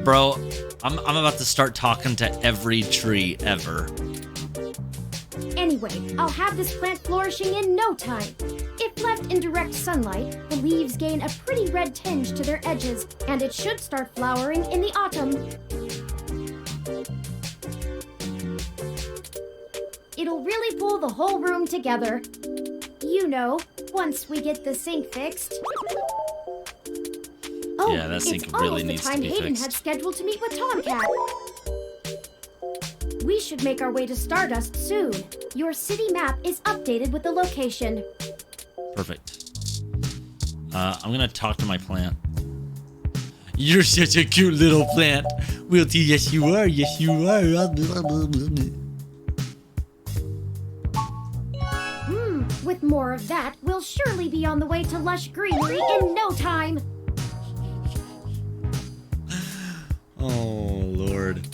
Bro, I'm about to start talking to every tree ever. Anyway, I'll have this plant flourishing in no time. If left in direct sunlight, the leaves gain a pretty red tinge to their edges, and it should start flowering in the autumn. It'll really pull the whole room together. You know, once we get the sink fixed. Oh, Yeah, that sink it's really almost needs the to time be Hayden fixed. had scheduled to meet with Tomcat. We should make our way to Stardust soon. Your city map is updated with the location. Perfect. I'm gonna talk to my plant. You're such a cute little plant. Wilty, yes you are, yes you are. With more of that, we'll surely be on the way to lush greenery in no time. Oh, Lord.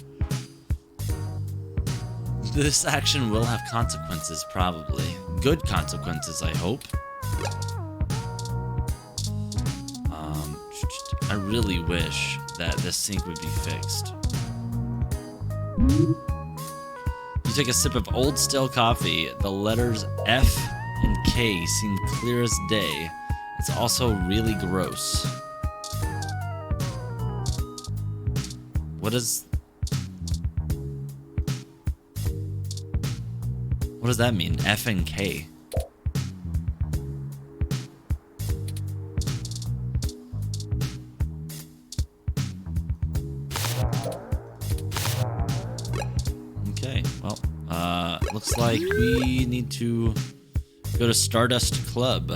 This action will have consequences, probably. Good consequences, I hope. I really wish that this sink would be fixed. You take a sip of old stale coffee. The letters F and K seem clear as day. It's also really gross. What does that mean? F and K. Okay, well, looks like we need to go to Stardust Club.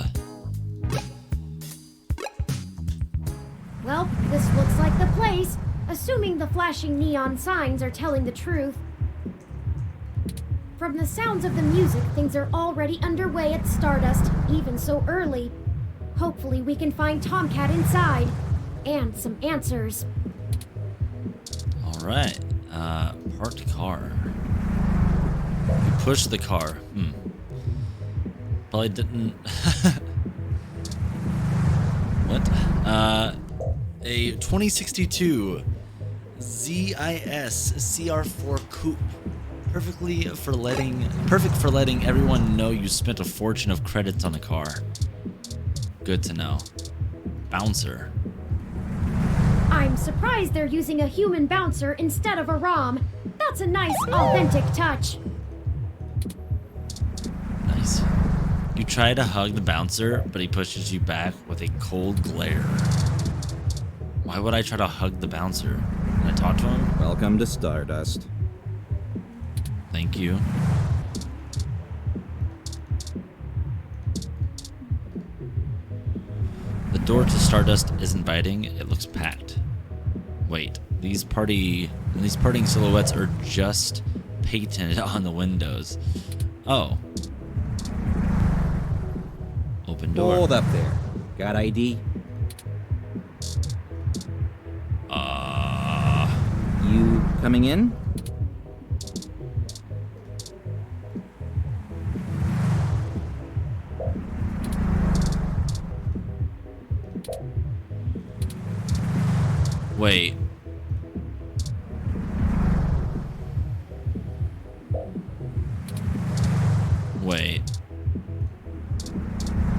Well, this looks like the place, assuming the flashing neon signs are telling the truth. From the sounds of the music, things are already underway at Stardust, even so early. Hopefully we can find Tomcat inside, and some answers. Alright, parked car. You push the car. Probably didn't... What? A 2062 ZIS CR4 Coupe. Perfect for letting everyone know you spent a fortune of credits on a car. Good to know. Bouncer. I'm surprised they're using a human bouncer instead of a ROM. That's a nice, authentic touch. Nice. You try to hug the bouncer, but he pushes you back with a cold glare. Why would I try to hug the bouncer? Can I talk to him? Welcome to Stardust. Thank you. The door to Stardust is inviting. It looks packed. Wait, these partying silhouettes are just painted on the windows. Oh. Open door. Hold up there. Got ID? You coming in? Wait. Wait.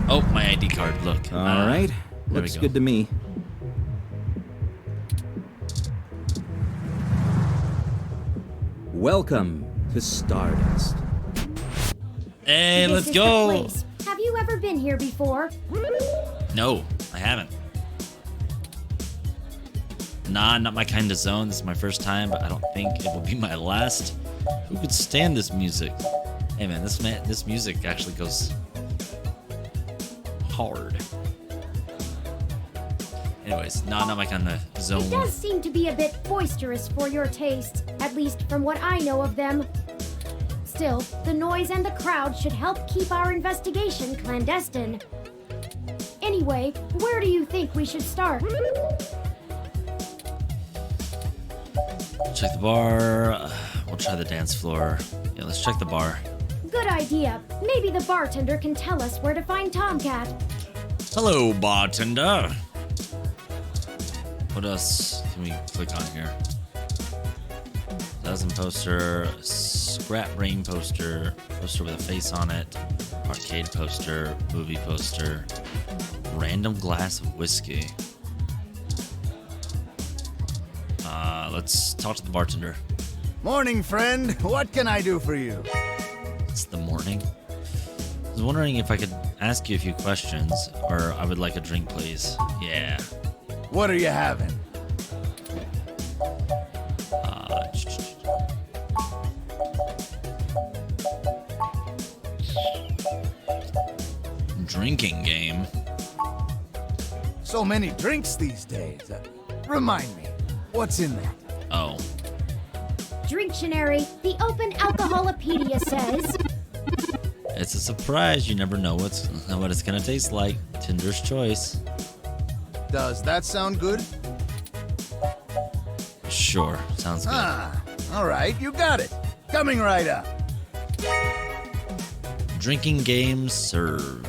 Oh, my ID card. Look. All right. There Looks we go. good to me. Welcome to Stardust. Hey, This let's is go. the place. Have you ever been here before? No, I haven't. Nah, not my kind of zone. This is my first time, but I don't think it will be my last. Who could stand this music? Hey man, this music actually goes hard. Anyways, nah, not my kind of It zone. does seem to be a bit boisterous for your taste, at least from what I know of them. Still, the noise and the crowd should help keep our investigation clandestine. Anyway, where do you think we should start? Check the bar. We'll try the dance floor. Yeah, let's check the bar. Good idea. Maybe the bartender can tell us where to find Tomcat. Hello, bartender. What else can we click on here? Dozen poster, scrap brain poster, poster with a face on it, arcade poster, movie poster, random glass of whiskey. Let's talk to the bartender. Morning, friend. What can I do for you? It's the morning. I was wondering if I could ask you a few questions, or I would like a drink, please. Yeah. What are you having? Drinking game. So many drinks these days. Remind me, what's in that? Oh. Drinctionary, the Open Alcoholopedia says. It's a surprise. You never know what it's gonna taste like. Tinder's choice. Does that sound good? Sure, sounds good. All right, you got it. Coming right up. Drinking game served.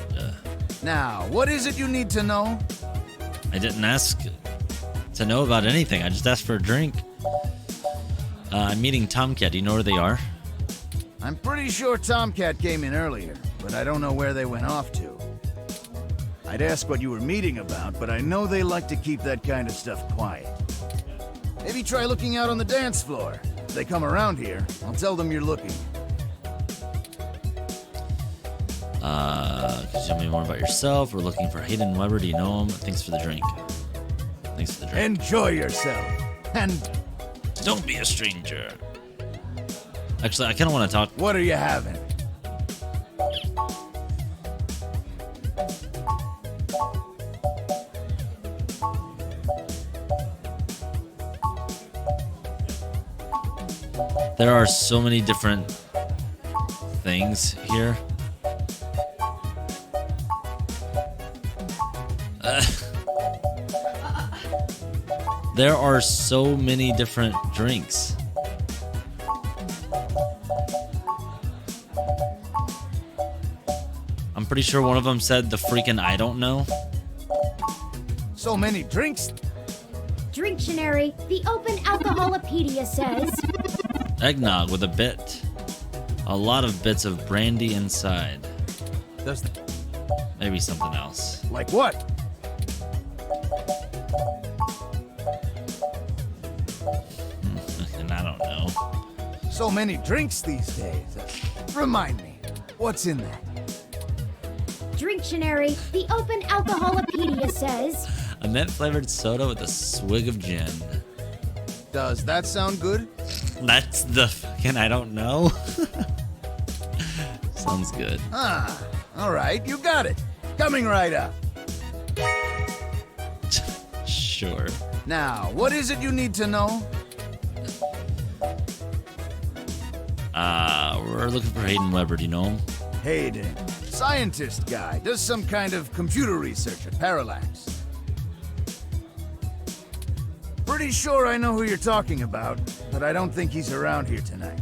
Now, what is it you need to know? I didn't ask to know about anything. I just asked for a drink. I'm meeting Tomcat. Do you know where they are? I'm pretty sure Tomcat came in earlier, but I don't know where they went off to. I'd ask what you were meeting about, but I know they like to keep that kind of stuff quiet. Maybe try looking out on the dance floor. If they come around here, I'll tell them you're looking. Could you tell me more about yourself? We're looking for Hayden Weber. Do you know him? Thanks for the drink. Thanks for the drink. Enjoy yourself. And Don't be a stranger. Actually, I kind of want to talk. what are you having? There are so many different things here. There are so many different drinks. I'm pretty sure one of them said the freaking I don't know. So many drinks? Dictionary, the Open Alcoholopedia says. Eggnog with a lot of bits of brandy inside. Does the, Maybe something else. like what? And I don't know. So many drinks these days. Remind me, what's in that? Dictionary, the Open Alcoholopedia says. A mint flavored soda with a swig of gin. Does that sound good? That's the fucking I don't know. Sounds good. All right, you got it. Coming right up. Sure. Now, what is it you need to know? We're looking for Hayden Weber. Do you know him? Hayden, scientist guy, does some kind of computer research at Parallax. Pretty sure I know who you're talking about, but I don't think he's around here tonight.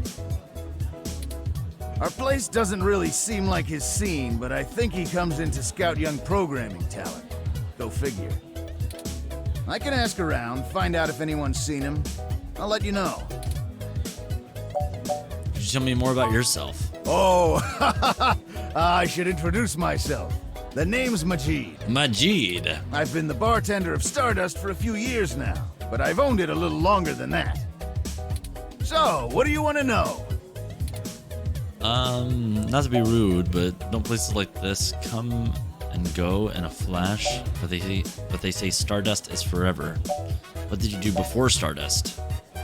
Our place doesn't really seem like his scene, but I think he comes in to scout young programming talent. Go figure. I can ask around, find out if anyone's seen him. I'll let you know. Could you tell me more about yourself? Oh, I should introduce myself. The name's Majid. Majid. I've been the bartender of Stardust for a few years now, but I've owned it a little longer than that. So, what do you want to know? Not to be rude, but don't places like this come and go in a flash? But they say Stardust is forever. What did you do before Stardust?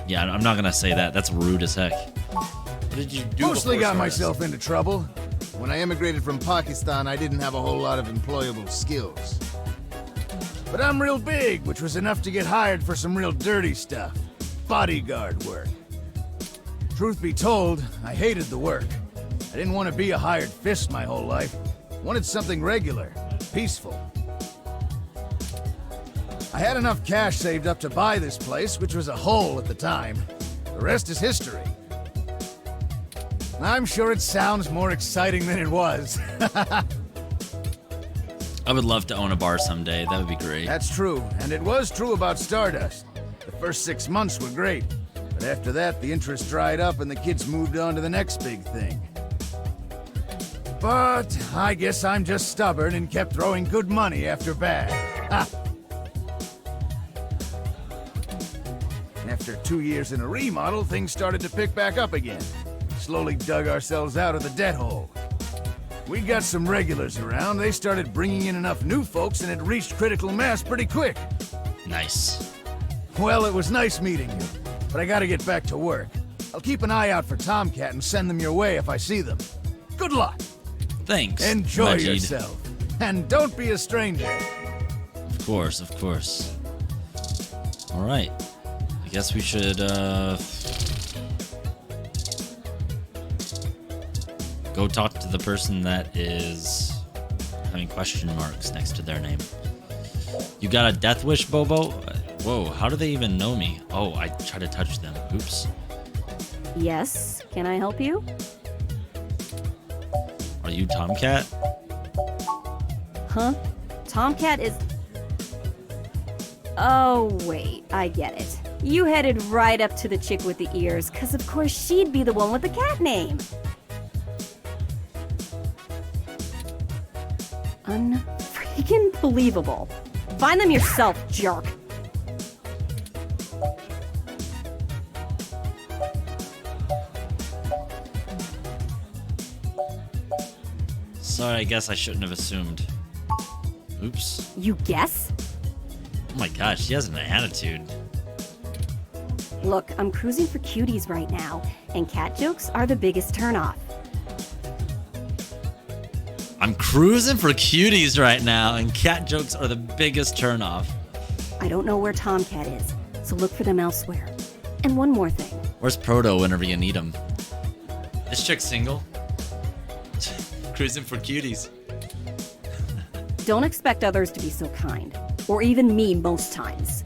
Yeah, I'm not gonna say that. That's rude as heck. What did you do? Mostly before got Stardust? myself into trouble. When I immigrated from Pakistan, I didn't have a whole lot of employable skills. But I'm real big, which was enough to get hired for some real dirty stuff. Bodyguard work. Truth be told, I hated the work. I didn't want to be a hired fist my whole life. Wanted something regular, peaceful. I had enough cash saved up to buy this place, which was a hole at the time. The rest is history. I'm sure it sounds more exciting than it was. I would love to own a bar someday. That would be great. That's true, and it was true about Stardust. The first 6 months were great, but after that, the interest dried up and the kids moved on to the next big thing. But I guess I'm just stubborn and kept throwing good money after bad. Ha! After 2 years in a remodel, things started to pick back up again. Slowly dug ourselves out of the debt hole. We got some regulars around. They started bringing in enough new folks and it reached critical mass pretty quick. Nice. Well, it was nice meeting you, but I gotta get back to work. I'll keep an eye out for Tomcat and send them your way if I see them. Good luck. Thanks. Enjoy Majid. yourself. And don't be a stranger. Of course, of course. All right. I guess we should go talk to to the person that is having question marks next to their name. You got a death wish, Bobo? Whoa, how do they even know me? Oh, I try to touch them. Oops. Yes, can I help you? Are you Tomcat? Huh? Tomcat is... Oh, wait, I get it. You headed right up to the chick with the ears, because of course she'd be the one with the cat name. Unfreaking believable. Find them yourself, jerk. Sorry, I guess I shouldn't have assumed. Oops. You guess? Oh my gosh, she has an attitude. Look, I'm cruising for cuties right now, and cat jokes are the biggest turnoff. I'm cruising for cuties right now, and cat jokes are the biggest turnoff. I don't know where Tomcat is, so look for them elsewhere. And one more thing. Where's Proto whenever you need him? This chick's single. Cruising for cuties. Don't expect others to be so kind, or even me most times.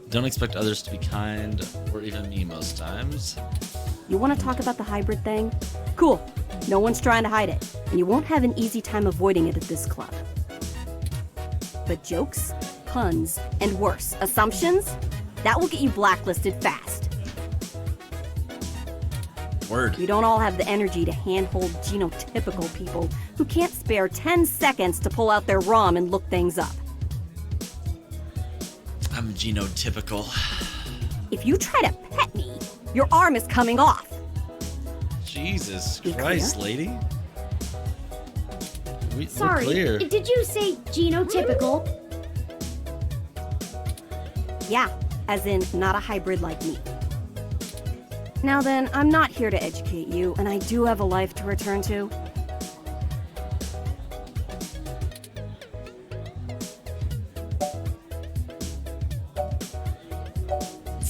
Don't expect others to be kind, or even me most times. You want to talk about the hybrid thing? Cool. No one's trying to hide it, and you won't have an easy time avoiding it at this club. But jokes, puns, and worse, assumptions? That will get you blacklisted fast. Word. We don't all have the energy to handhold genotypical people who can't spare 10 seconds to pull out their ROM and look things up. I'm genotypical. If you try to pet me, your arm is coming off. Jesus You Christ, clear? lady. We're Sorry, clear. did you say genotypical? Yeah, as in not a hybrid like me. Now then, I'm not here to educate you, and I do have a life to return to.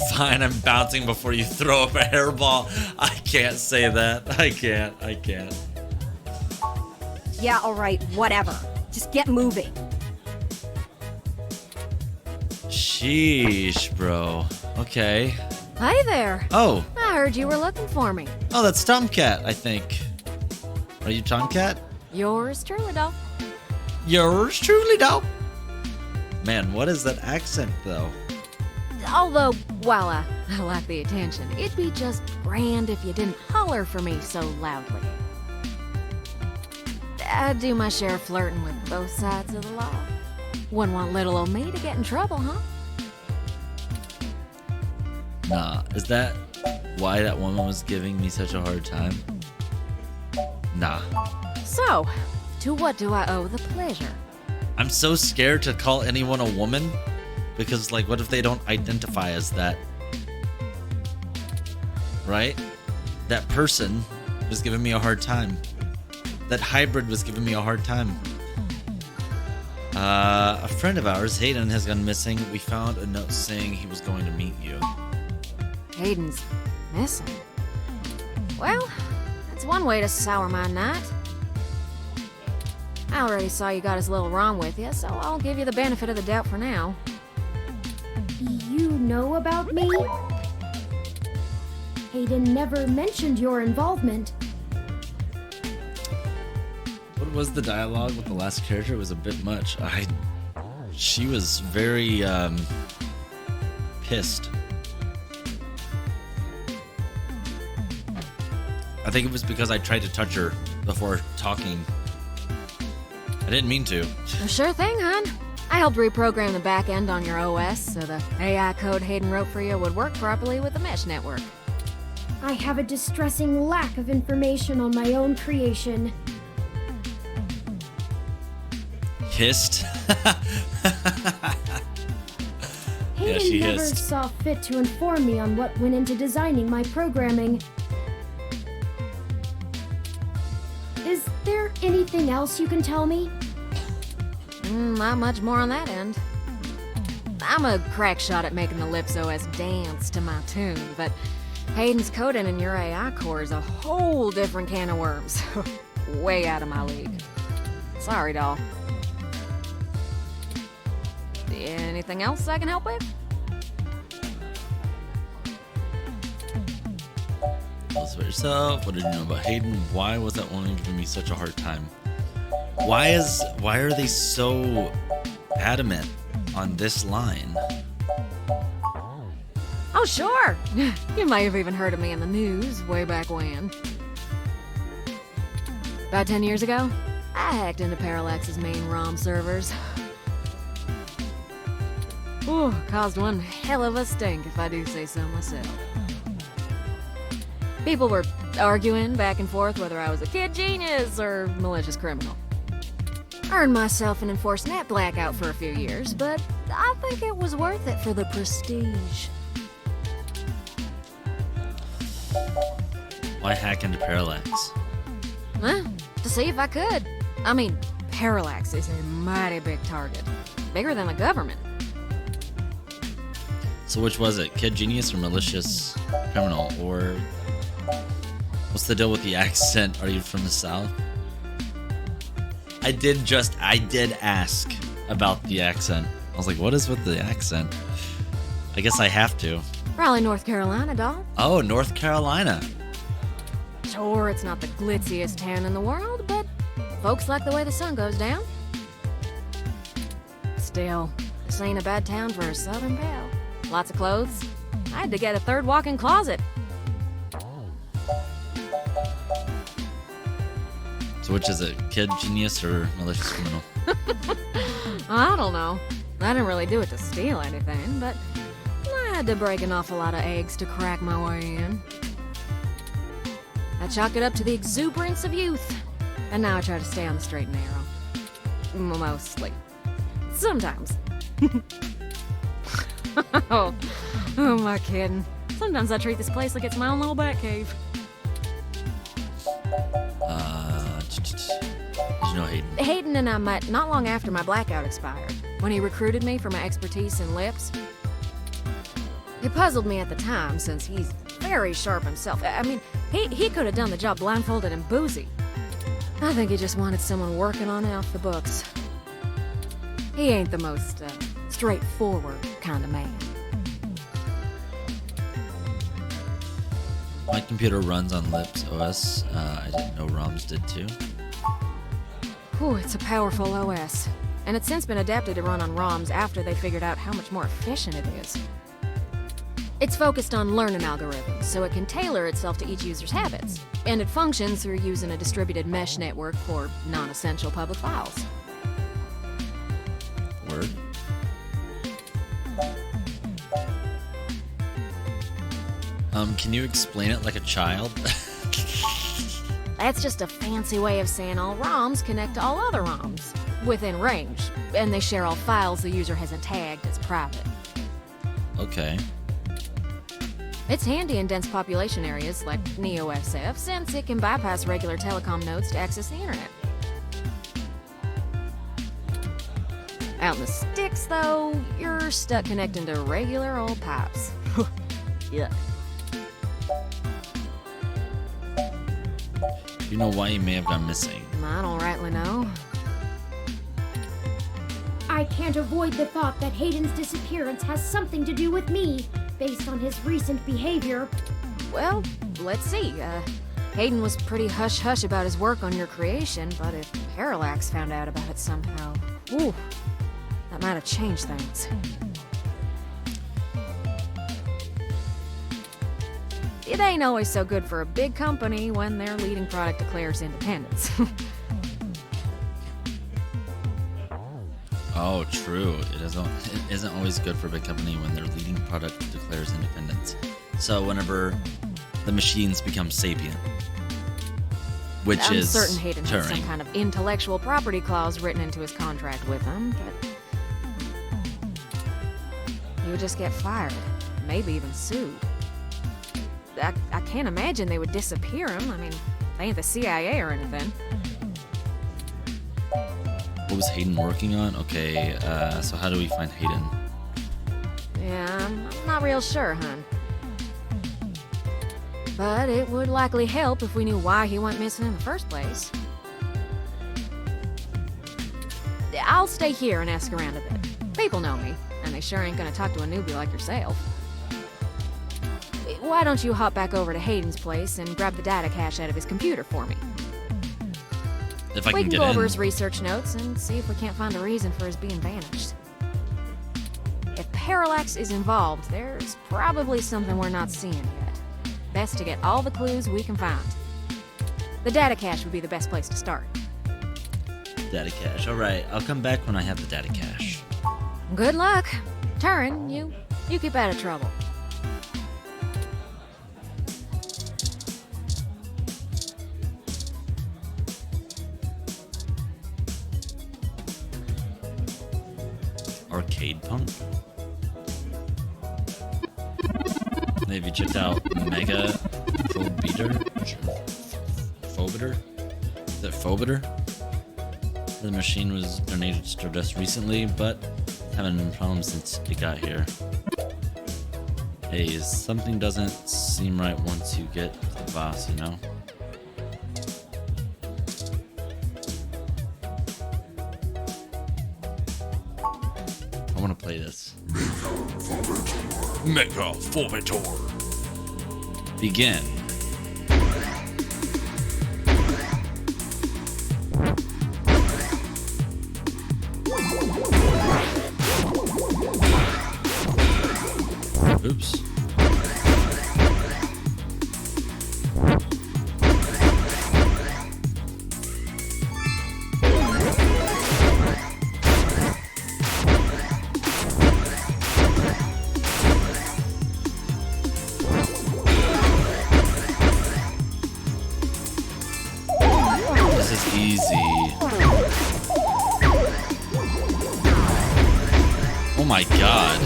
Fine, I'm bouncing before you throw up a hairball. I can't say that. I can't. Yeah, alright, whatever. Just get moving. Sheesh, bro. Okay. Hey there. Oh. I heard you were looking for me. Oh, that's Tomcat, I think. Are you Tomcat? Yours truly, though. Yours truly, though. Man, what is that accent, though? Although, while I like the attention, it'd be just grand if you didn't holler for me so loudly. I do my share of flirting with both sides of the law. Wouldn't want little old me to get in trouble, huh? Nah, is that why that woman was giving me such a hard time? Nah. So, to what do I owe the pleasure? I'm so scared to call anyone a woman because, like, what if they don't identify as that? Right? That person was giving me a hard time. That hybrid was giving me a hard time. A friend of ours, Hayden, has gone missing. We found a note saying he was going to meet you. Hayden's missing. Well, that's one way to sour my night. I already saw you got his little ROM with you, so I'll give you the benefit of the doubt for now. You know about me? Hayden never mentioned your involvement. What was the dialogue with the last character? It was a bit much. She was very, pissed. I think it was because I tried to touch her before talking. I didn't mean to. Well, sure thing, hon. I helped reprogram the back end on your OS so the AI code Hayden wrote for you would work properly with the mesh network. I have a distressing lack of information on my own creation. Hissed. Hayden she never hissed. saw fit to inform me on what went into designing my programming. Is there anything else you can tell me? Not much more on that end. I'm a crack shot at making the Lips OS dance to my tune, but Hayden's coding in your AI core is a whole different can of worms. Way out of my league. Sorry, doll. Anything else I can help with? Tell us about yourself. What did you know about Hayden? Why was that woman giving me such a hard time? Why are they so adamant on this line? Oh, sure. You might have even heard of me in the news way back when. About 10 years ago, I hacked into Parallax's main ROM servers. Ooh, caused one hell of a stink, if I do say so myself. People were arguing back and forth whether I was a kid genius or malicious criminal. Earned myself an enforced net blackout for a few years, but I think it was worth it for the prestige. Why hack into Parallax? Huh? To see if I could. I mean, Parallax is a mighty big target. Bigger than the government. So which was it? Kid genius or malicious criminal? Or what's the deal with the accent? Are you from the South? I did ask about the accent. I was like, what is with the accent? I guess I have to. Raleigh, North Carolina, doll. Oh, North Carolina. Sure, it's not the glitziest town in the world, but folks like the way the sun goes down. Still, this ain't a bad town for a southern belle. Lots of clothes. I had to get a third walk-in closet. So which is it? Kid genius or malicious criminal? I don't know. I didn't really do it to steal anything, but I had to break an awful lot of eggs to crack my way in. I chalk it up to the exuberance of youth, and now I try to stay on the straight and narrow. Mostly. Sometimes. Oh, who am I kidding? Sometimes I treat this place like it's my own little bat cave. Did you know Hayden? Hayden and I met not long after my blackout expired, when he recruited me for my expertise in lips. It puzzled me at the time, since he's very sharp himself. I mean, he could have done the job blindfolded and boozy. I think he just wanted someone working on it off the books. He ain't the most straightforward kind of man. My computer runs on Lips OS. I didn't know ROMs did too. Whew, it's a powerful OS. And it's since been adapted to run on ROMs after they figured out how much more efficient it is. It's focused on learning algorithms, so it can tailor itself to each user's habits. And it functions through using a distributed mesh network for non-essential public files. Word. Can you explain it like a child? That's just a fancy way of saying all ROMs connect to all other ROMs within range, and they share all files the user hasn't tagged as private. Okay. It's handy in dense population areas like NeoSF, since it can bypass regular telecom nodes to access the internet. Out in the sticks, though, you're stuck connecting to regular old pipes. Yuck. Do you know why he may have gone missing? I don't rightly know. I can't avoid the thought that Hayden's disappearance has something to do with me, based on his recent behavior. Well, let's see. Hayden was pretty hush-hush about his work on your creation, but if Parallax found out about it somehow, ooh, that might have changed things. It ain't always so good for a big company when their leading product declares independence. Oh, true. It isn't always good for a big company when their leading product declares independence. So whenever the machines become sapient, which I'm is certain Hayden has some Turing. kind of intellectual property clause written into his contract with them, but he would just get fired, maybe even sued. I can't imagine they would disappear him. I mean, they ain't the CIA or anything. What was Hayden working on? Okay, so how do we find Hayden? Yeah, I'm not real sure, hon. but it would likely help if we knew why he went missing in the first place. I'll stay here and ask around a bit. People know me, and they sure ain't gonna talk to a newbie like yourself. Why don't you hop back over to Hayden's place and grab the data cache out of his computer for me? If I We can can get go in. over his research notes and see if we can't find a reason for his being vanished. If Parallax is involved, there's probably something we're not seeing yet. Best to get all the clues we can find. The data cache would be the best place to start. Data cache. All right, I'll come back when I have the data cache. Good luck. Turing, you keep out of trouble. Arcade Punk. Have you checked out Mega Phobiter? Is it Phobiter? The machine was donated to Stardust recently, but having been problems since it got here. Hey, something doesn't seem right once you get to the boss, you know? I want to play this. Mega Formator. Begin. Oops. This is easy. Oh my god.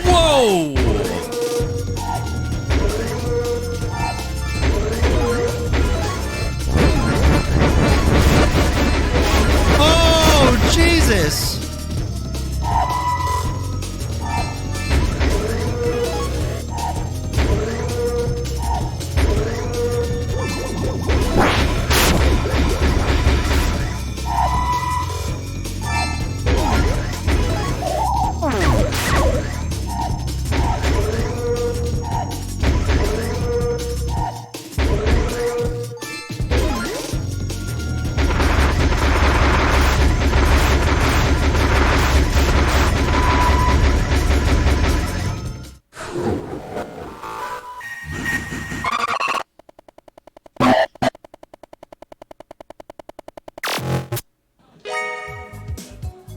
Whoa! Oh, Jesus!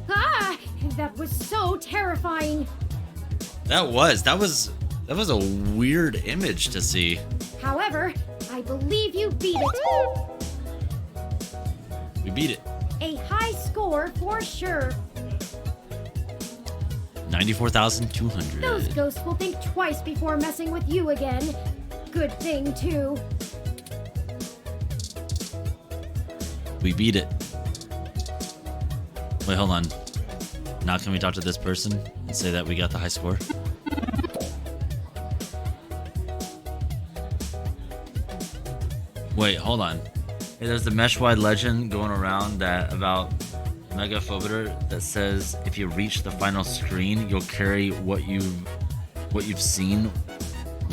Ah! That was so terrifying. That was a weird image to see. However, I believe you beat it. We beat it. A high score for sure. 94,200. Those ghosts will think twice before messing with you again. Good thing, too. We beat it. Wait, hold on. Now can we talk to this person and say that we got the high score? Wait, hold on. Hey, there's the mesh-wide legend going around that about Mega Phobiter that says if you reach the final screen, you'll carry what you've seen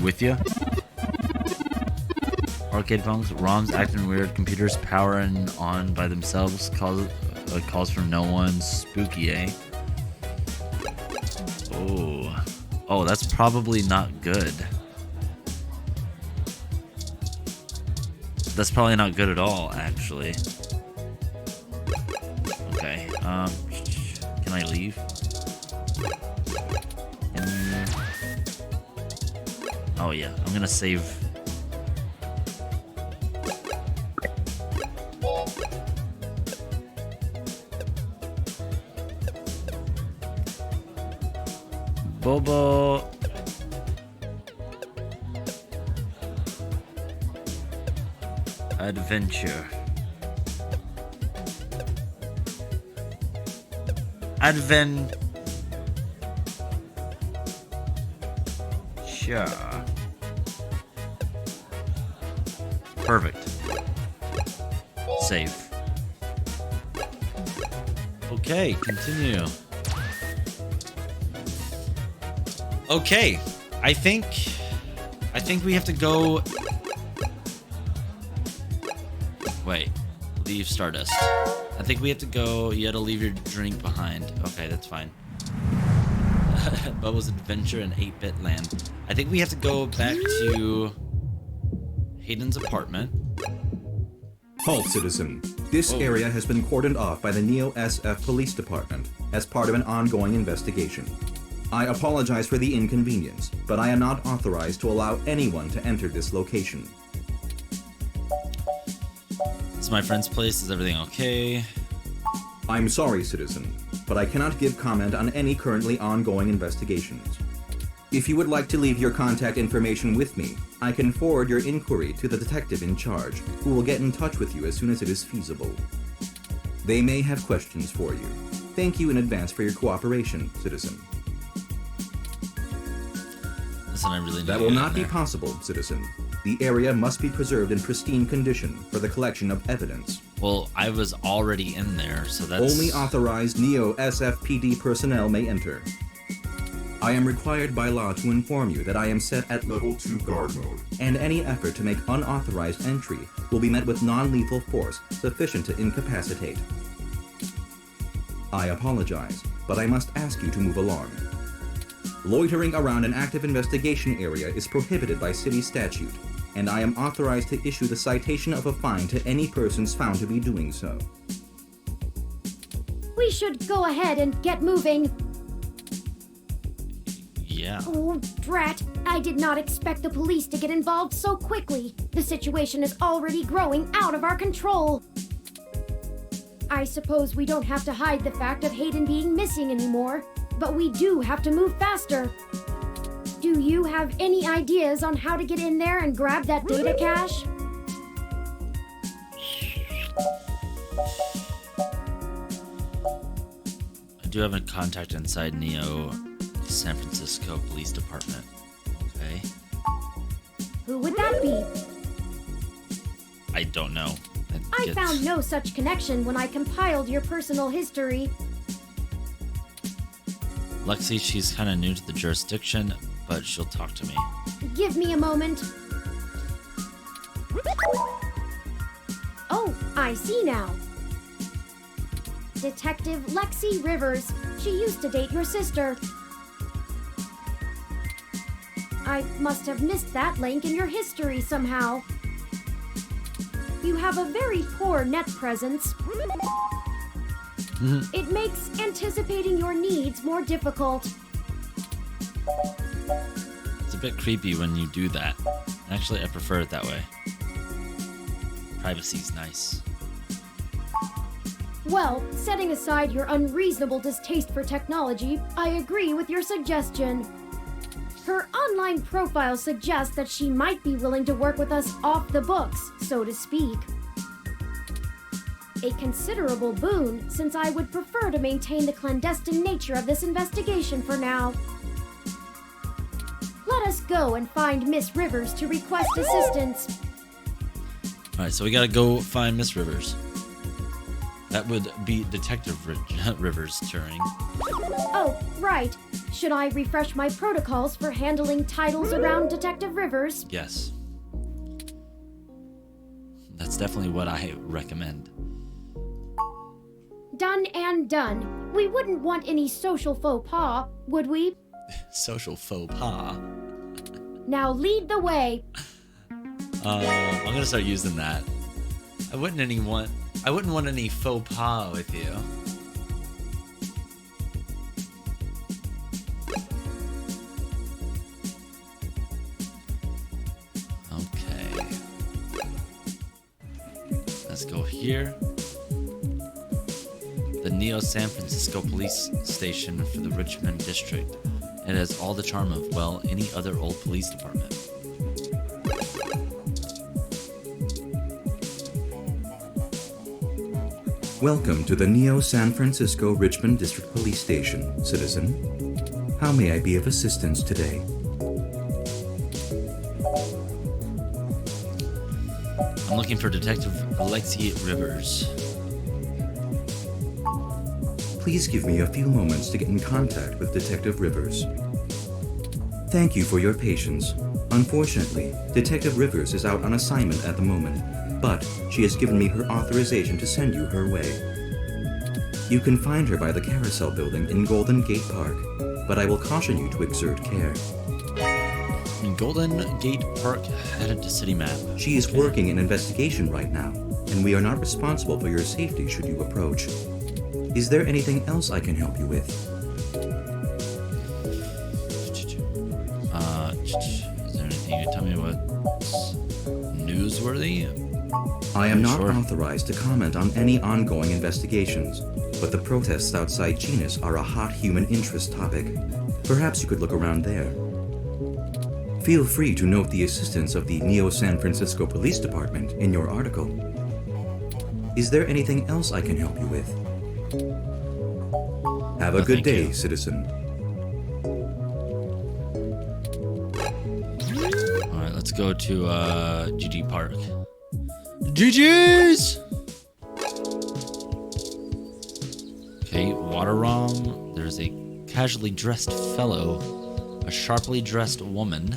with you. Arcade punks, ROMs acting weird, computers powering on by themselves, calls from no one, spooky, eh? Oh, that's probably not good. That's probably not good at all, actually. Okay, can I leave? Oh yeah, I'm gonna save. Bobo. Adventure. Adventure. Perfect. Save. Okay, continue. Okay, I think we have to go. Wait, leave Stardust. I think we have to go. You had to leave your drink behind. Okay, that's fine. Bubbles Adventure in 8-bit land. I think we have to go back to Hayden's apartment. Halt, citizen. This area has been cordoned off by the Neo SF Police Department as part of an ongoing investigation. I apologize for the inconvenience, but I am not authorized to allow anyone to enter this location. This is my friend's place. Is everything okay? I'm sorry, citizen, but I cannot give comment on any currently ongoing investigations. If you would like to leave your contact information with me, I can forward your inquiry to the detective in charge, who will get in touch with you as soon as it is feasible. They may have questions for you. Thank you in advance for your cooperation, citizen. Listen, I really need That to will get not in be there. possible, citizen. The area must be preserved in pristine condition for the collection of evidence. Well, I was already in there, so that's... Only authorized Neo SFPD personnel may enter. I am required by law to inform you that I am set at Level 2 guard mode. and any effort to make unauthorized entry will be met with non-lethal force sufficient to incapacitate. I apologize, but I must ask you to move along. Loitering around an active investigation area is prohibited by city statute, and I am authorized to issue the citation of a fine to any persons found to be doing so. We should go ahead and get moving. Yeah. Oh, drat. I did not expect the police to get involved so quickly. The situation is already growing out of our control. I suppose we don't have to hide the fact of Hayden being missing anymore, but we do have to move faster. Do you have any ideas on how to get in there and grab that data cache? I do have a contact inside Neo San Francisco Police Department. Okay. Who would that be? I don't know. I found no such connection when I compiled your personal history. Lexi, she's kind of new to the jurisdiction, but she'll talk to me. Give me a moment. Oh, I see now. Detective Lexi Rivers. She used to date your sister. I must have missed that link in your history somehow. You have a very poor net presence. It makes anticipating your needs more difficult. It's a bit creepy when you do that. Actually, I prefer it that way. Privacy's nice. Well, setting aside your unreasonable distaste for technology, I agree with your suggestion. Her online profile suggests that she might be willing to work with us off the books, so to speak. A considerable boon, since I would prefer to maintain the clandestine nature of this investigation for now. Let us go and find Miss Rivers to request assistance. Alright, so we gotta go find Miss Rivers. That would be Detective Rivers Turing. Oh, right. Should I refresh my protocols for handling titles around Detective Rivers? Yes. That's definitely what I recommend. Done and done. We wouldn't want any social faux pas, would we? Social faux pas. Now lead the way. I'm gonna start using that. I wouldn't want any faux pas with you. Okay. Let's go here. The Neo San Francisco Police Station for the Richmond District. It has all the charm of, well, any other old police department. Welcome to the Neo San Francisco Richmond District Police Station, citizen. How may I be of assistance today? I'm looking for Detective Alexi Rivers. Please give me a few moments to get in contact with Detective Rivers. Thank you for your patience. Unfortunately, Detective Rivers is out on assignment at the moment, but she has given me her authorization to send you her way. You can find her by the Carousel Building in Golden Gate Park, but I will caution you to exert care. Golden Gate Park, headed to City Map. She is working an investigation right now, and we are not responsible for your safety should you approach. Is there anything else I can help you with? Is there anything you can tell me what's newsworthy? I am not Sure. authorized to comment on any ongoing investigations, but the protests outside Genus are a hot human interest topic. Perhaps you could look around there. Feel free to note the assistance of the Neo San Francisco Police Department in your article. Is there anything else I can help you with? Have a good thank day, you. citizen. Alright, let's go to GG Park. GG's! Okay, water ROM. There's a casually dressed fellow, a sharply dressed woman.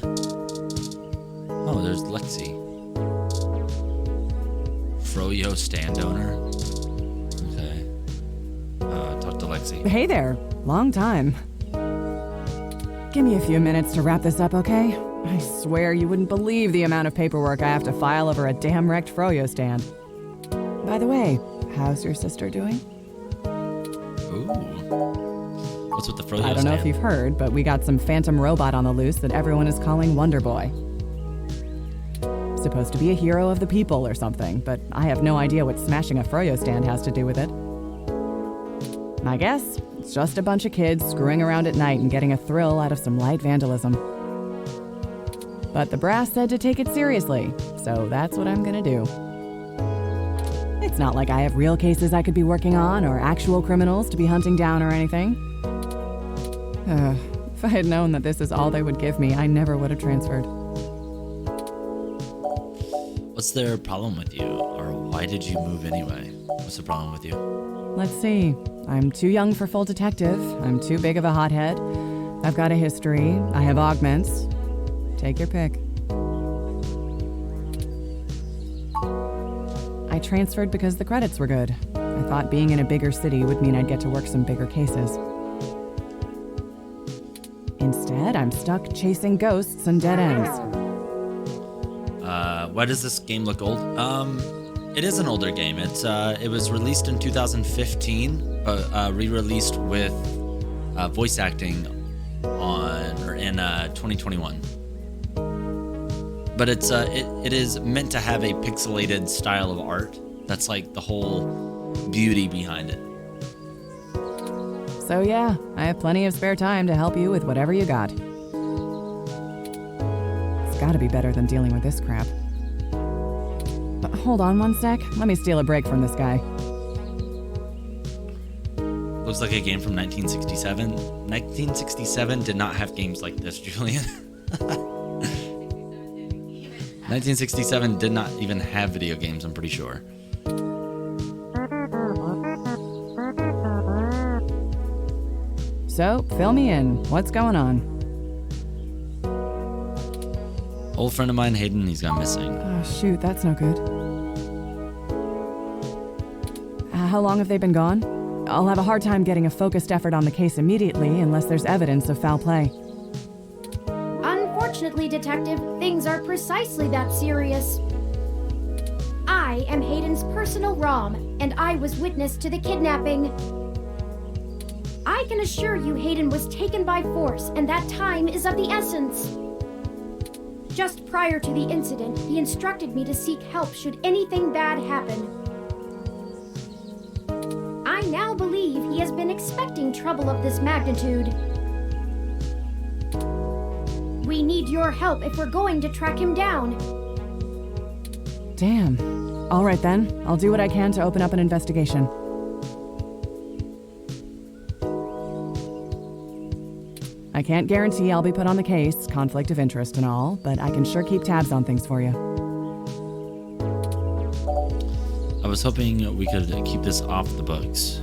Oh, there's Lexi. Froyo stand owner. Okay. Talk to Lexi. Hey there. Long time. Give me a few minutes to wrap this up, okay? I swear you wouldn't believe the amount of paperwork I have to file over a damn wrecked Froyo stand. By the way, how's your sister doing? Ooh. What's with the Froyo I don't know if stand? you've heard, but we got some phantom robot on the loose that everyone is calling Wonder Boy. Supposed to be a hero of the people or something, but I have no idea what smashing a Froyo stand has to do with it. I guess it's just a bunch of kids screwing around at night and getting a thrill out of some light vandalism. But the brass said to take it seriously, so that's what I'm gonna do. It's not like I have real cases I could be working on or actual criminals to be hunting down or anything. If I had known that this is all they would give me, I never would have transferred. What's their problem with you? Or why did you move anyway? What's the problem with you? Let's see. I'm too young for full detective. I'm too big of a hothead. I've got a history. I have augments. Take your pick. I transferred because the credits were good. I thought being in a bigger city would mean I'd get to work some bigger cases. Instead, I'm stuck chasing ghosts and dead ends. Why does this game look old? It is an older game. It was released in 2015, but re-released with voice acting in 2021. But it is meant to have a pixelated style of art. That's like the whole beauty behind it. So yeah, I have plenty of spare time to help you with whatever you got. It's gotta be better than dealing with this crap. But hold on one sec. Let me steal a break from this guy. Looks like a game from 1967. 1967 did not have games like this, Julian. 1967 did not even have video games, I'm pretty sure. So, fill me in. What's going on? Old friend of mine, Hayden, he's gone missing. Oh, shoot, that's no good. How long have they been gone? I'll have a hard time getting a focused effort on the case immediately unless there's evidence of foul play. Unfortunately, Detective, things are precisely that serious. I am Hayden's personal ROM, and I was witness to the kidnapping. I can assure you Hayden was taken by force, and that time is of the essence. Just prior to the incident, he instructed me to seek help should anything bad happen. I now believe he has been expecting trouble of this magnitude. We need your help if we're going to track him down. Damn. All right then, I'll do what I can to open up an investigation. I can't guarantee I'll be put on the case, conflict of interest and all, but I can sure keep tabs on things for you. I was hoping we could keep this off the books.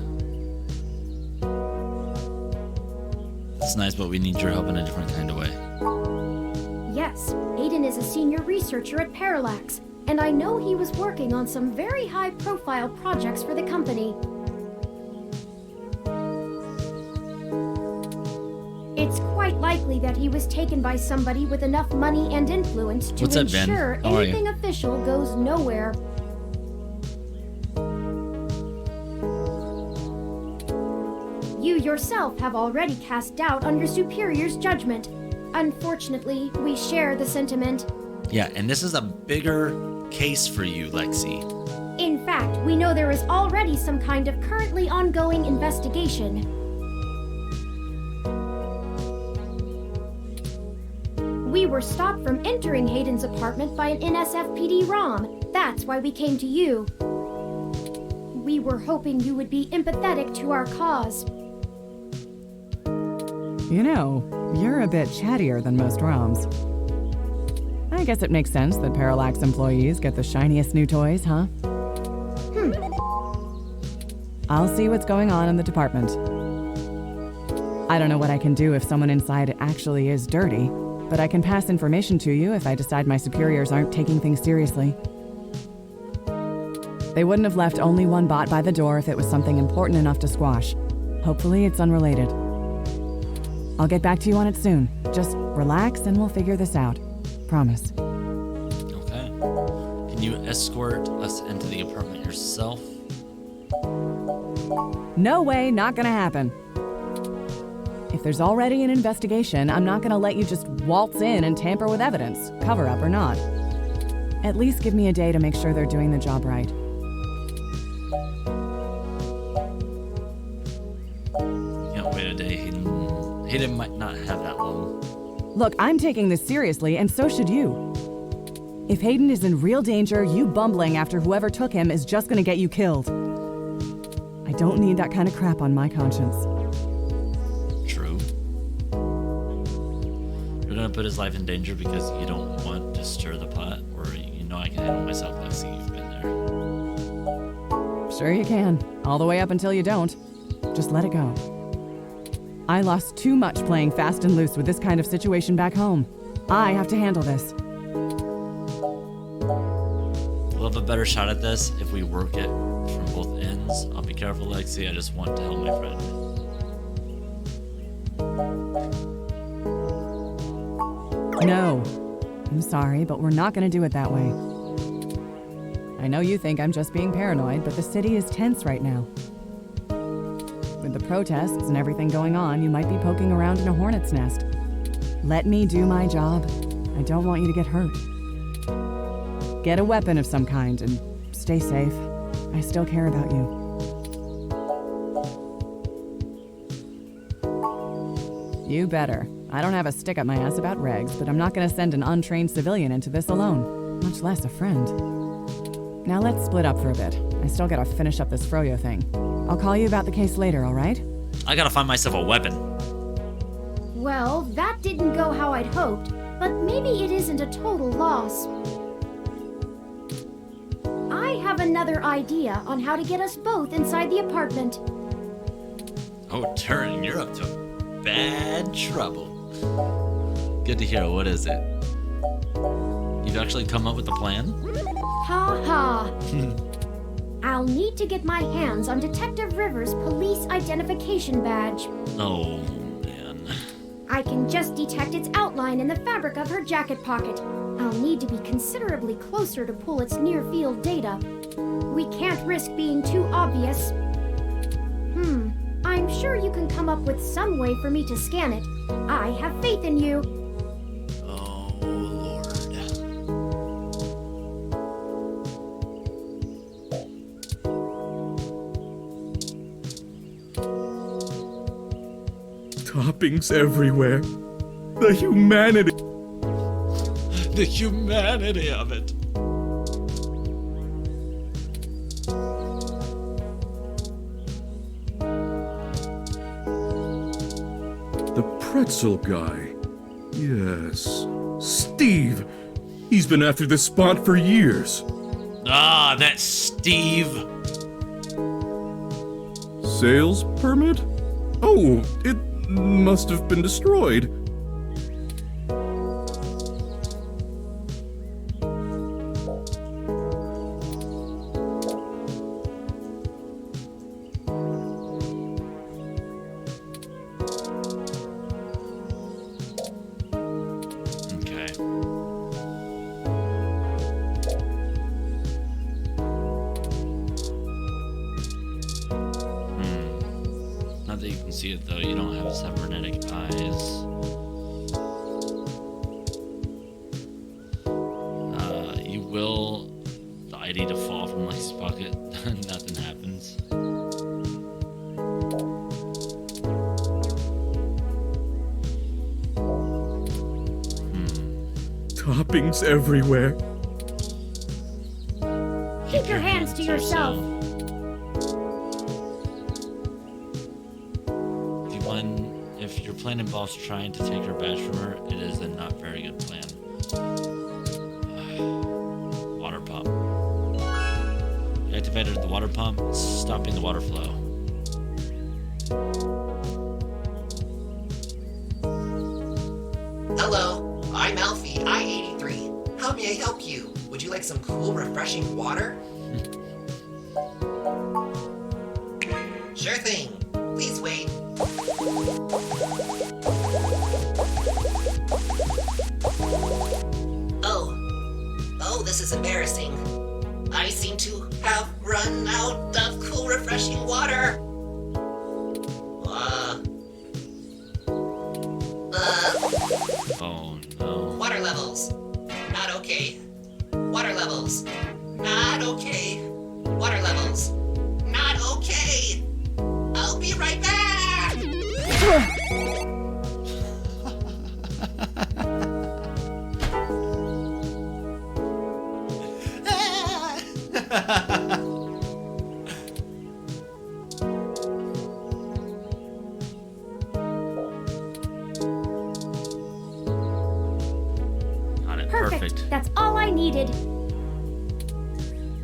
It's nice, but we need your help in a different kind of way. Yes, Aiden is a senior researcher at Parallax, and I know he was working on some very high-profile projects for the company. It's quite likely that he was taken by somebody with enough money and influence to What's up, Ben? ensure How are you? anything official goes nowhere. You yourself have already cast doubt on your superior's judgment. Unfortunately, we share the sentiment. Yeah, and this is a bigger case for you, Lexi. In fact, we know there is already some kind of currently ongoing investigation. We were stopped from entering Hayden's apartment by an NSFPD ROM. That's why we came to you. We were hoping you would be empathetic to our cause. You know, you're a bit chattier than most ROMs. I guess it makes sense that Parallax employees get the shiniest new toys, huh? I'll see what's going on in the department. I don't know what I can do if someone inside actually is dirty, but I can pass information to you if I decide my superiors aren't taking things seriously. They wouldn't have left only one bot by the door if it was something important enough to squash. Hopefully it's unrelated. I'll get back to you on it soon. Just relax and we'll figure this out. Promise. Okay. Can you escort us into the apartment yourself? No way, not gonna happen. If there's already an investigation, I'm not gonna let you just waltz in and tamper with evidence, cover up or not. At least give me a day to make sure they're doing the job right. Can't wait a day. Hayden might not have that long. Look, I'm taking this seriously, and so should you. If Hayden is in real danger, you bumbling after whoever took him is just gonna get you killed. I don't need that kind of crap on my conscience. True. You're gonna put his life in danger because you don't want to stir the pot, or you know I can handle myself, Lexi. You've been there. Sure you can. All the way up until you don't. Just let it go. I lost too much playing fast and loose with this kind of situation back home. I have to handle this. We'll have a better shot at this if we work it from both ends. I'll be careful, Lexi. I just want to help my friend. No. I'm sorry, but we're not gonna do it that way. I know you think I'm just being paranoid, but the city is tense right now. With the protests and everything going on, you might be poking around in a hornet's nest. Let me do my job. I don't want you to get hurt. Get a weapon of some kind and stay safe. I still care about you. You better. I don't have a stick up my ass about regs, but I'm not gonna send an untrained civilian into this alone, much less a friend. Now let's split up for a bit. I still gotta finish up this Froyo thing. I'll call you about the case later, all right? I gotta find myself a weapon. Well, that didn't go how I'd hoped, but maybe it isn't a total loss. I have another idea on how to get us both inside the apartment. Oh, Turing, you're up to bad trouble. Good to hear. What is it? You've actually come up with a plan? Ha ha. I'll need to get my hands on Detective Rivers' police identification badge. Oh, man. I can just detect its outline in the fabric of her jacket pocket. I'll need to be considerably closer to pull its near-field data. We can't risk being too obvious. I'm sure you can come up with some way for me to scan it. I have faith in you. Oh, Lord. Toppings everywhere. The humanity. The humanity of it. The pretzel guy. Yes. Steve! He's been after this spot for years. Ah, that's Steve. Sales permit? Oh, it must have been destroyed. Okay. Not that you can see it though, you don't have cybernetic eyes. You will the ID to fall from Lacey's pocket. Nothing happens. Toppings everywhere. Keep your hands to yourself. If your plan involves trying to take her badge from her, it is a not very good plan. Water pump. You activated the water pump, stopping the water flow. Hello, I'm Alfie, I-83. How may I help you? Would you like some cool, refreshing water? Sure thing. Please wait. Oh, this is embarrassing. I seem to have run out of cool, refreshing water. Oh no. Water levels. Not okay. Water levels. Not okay. Water levels. Not okay. I'll be right back. Perfect. That's all I needed.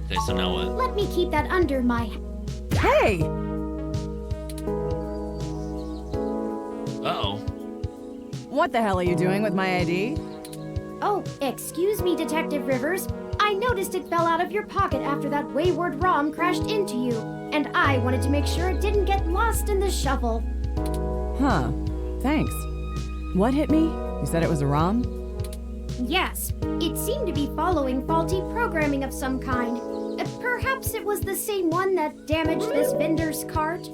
Okay, so now what? Let me keep that under my... Hey! Uh-oh. What the hell are you doing with my ID? Oh, excuse me, Detective Rivers. I noticed it fell out of your pocket after that wayward ROM crashed into you, and I wanted to make sure it didn't get lost in the shuffle. Huh. Thanks. What hit me? You said it was a ROM? Yes, it seemed to be following faulty programming of some kind. Perhaps it was the same one that damaged this vendor's cart?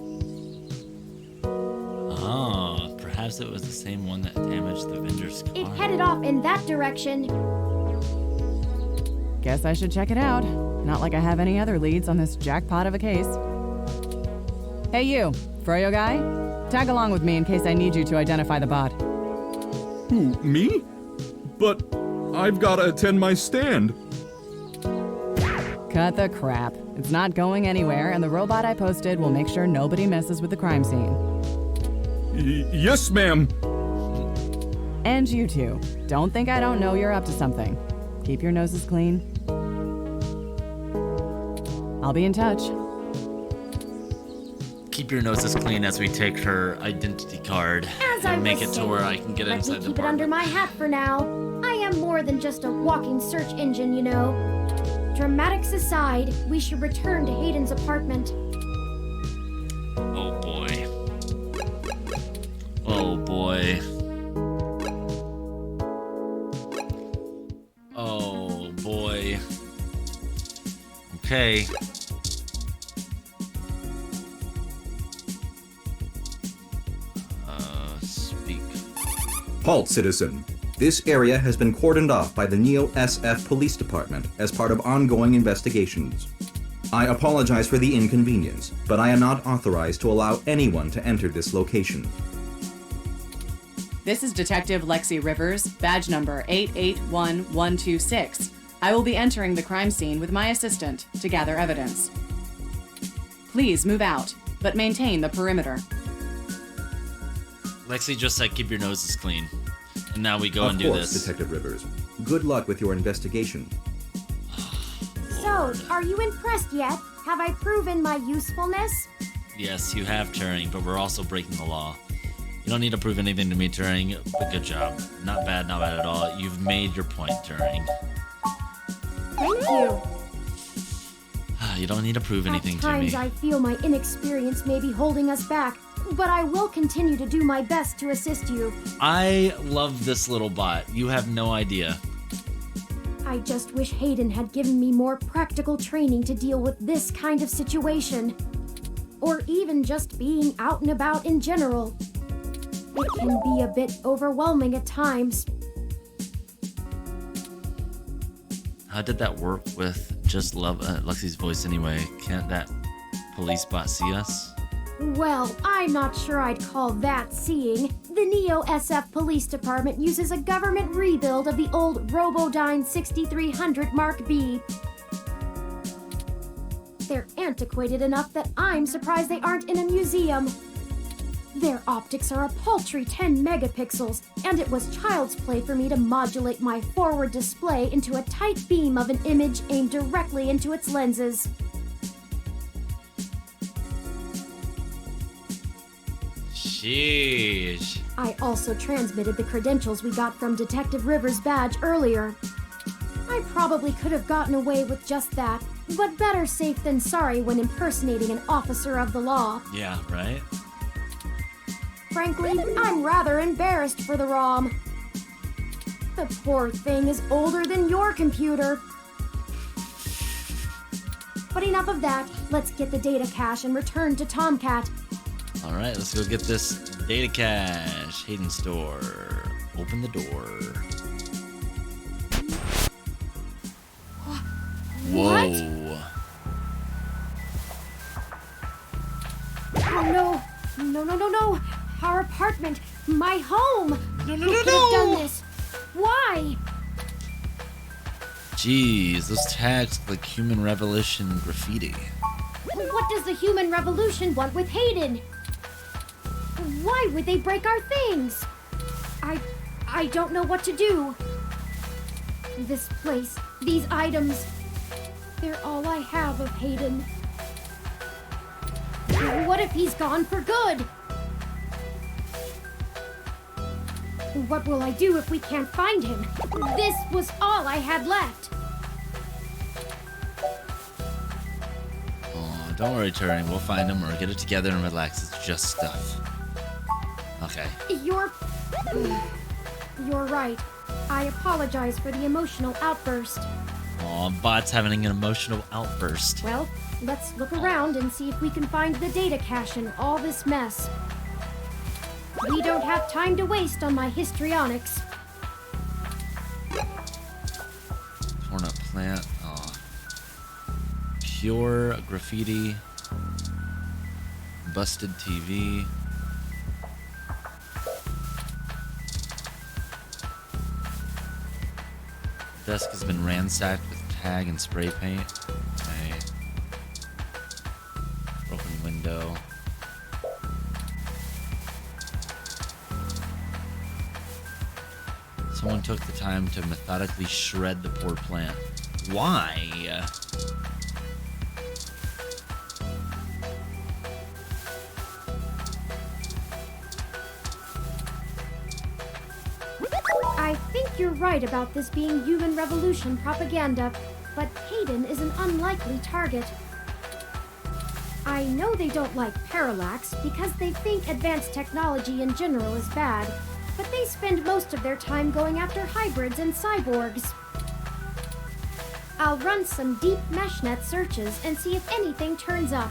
Oh, perhaps it was the same one that damaged the vendor's car. It headed off in that direction. Guess I should check it out. Not like I have any other leads on this jackpot of a case. Hey you, Froyo guy? Tag along with me in case I need you to identify the bot. Who, me? But I've gotta attend my stand. Cut the crap. It's not going anywhere, and the robot I posted will make sure nobody messes with the crime scene. Yes, ma'am. And you two. Don't think I don't know you're up to something. Keep your noses clean. I'll be in touch. Keep your noses clean as we take her identity card As I and make was it to saying, where I can get let inside me the keep it under apartment. my hat for now. I am more than just a walking search engine, you know. Dramatics aside, we should return to Hayden's apartment. Oh boy. Oh boy. Oh boy. Okay. Speak. Halt, citizen. This area has been cordoned off by the Neo-SF Police Department as part of ongoing investigations. I apologize for the inconvenience, but I am not authorized to allow anyone to enter this location. This is Detective Lexi Rivers, badge number 881126. I will be entering the crime scene with my assistant to gather evidence. Please move out, but maintain the perimeter. Lexi just said keep your noses clean. And now we go and Of do course, this. Detective Rivers. Good luck with your investigation. So, are you impressed yet? Have I proven my usefulness? Yes, you have, Turing, but we're also breaking the law. You don't need to prove anything to me, Turing, but good job. Not bad at all. You've made your point, Turing. Thank you. You don't need to prove anything to me. At times I feel my inexperience may be holding us back, but I will continue to do my best to assist you. I love this little bot. You have no idea. I just wish Hayden had given me more practical training to deal with this kind of situation. Or even just being out and about in general. It can be a bit overwhelming at times. How did that work with just Lexi's voice anyway? Can't that police bot see us? Well, I'm not sure I'd call that seeing. The Neo SF Police Department uses a government rebuild of the old Robodyne 6300 Mark B. They're antiquated enough that I'm surprised they aren't in a museum. Their optics are a paltry 10 megapixels, and it was child's play for me to modulate my forward display into a tight beam of an image aimed directly into its lenses. Sheesh. I also transmitted the credentials we got from Detective Rivers' badge earlier. I probably could have gotten away with just that, but better safe than sorry when impersonating an officer of the law. Yeah, right? Frankly, I'm rather embarrassed for the ROM. The poor thing is older than your computer. But enough of that. Let's get the data cache and return to Tomcat. Alright, let's go get this data cache. Hayden store. Open the door. What? Whoa. Oh no! No! Our apartment! My home! No! Who could have done this? Why? Jeez, those tags look like human revolution graffiti. What does the human revolution want with Hayden? Why would they break our things? I don't know what to do. This place, these items, they're all I have of Hayden. What if he's gone for good? What will I do if we can't find him? This was all I had left. Oh, don't worry, Turing. We'll find him or get it together and relax. It's just stuff. Okay. You're right. I apologize for the emotional outburst. Aw, bot's having an emotional outburst. Well, let's look around and see if we can find the data cache in all this mess. We don't have time to waste on my histrionics. Torn up plant. Aw. Pure graffiti. Busted TV. Desk has been ransacked with tag and spray paint. Okay. Broken window. Someone took the time to methodically shred the poor plant. Why? I think you're right about this being human revolution propaganda, but Hayden is an unlikely target. I know they don't like parallax because they think advanced technology in general is bad, but they spend most of their time going after hybrids and cyborgs. I'll run some deep meshnet searches and see if anything turns up.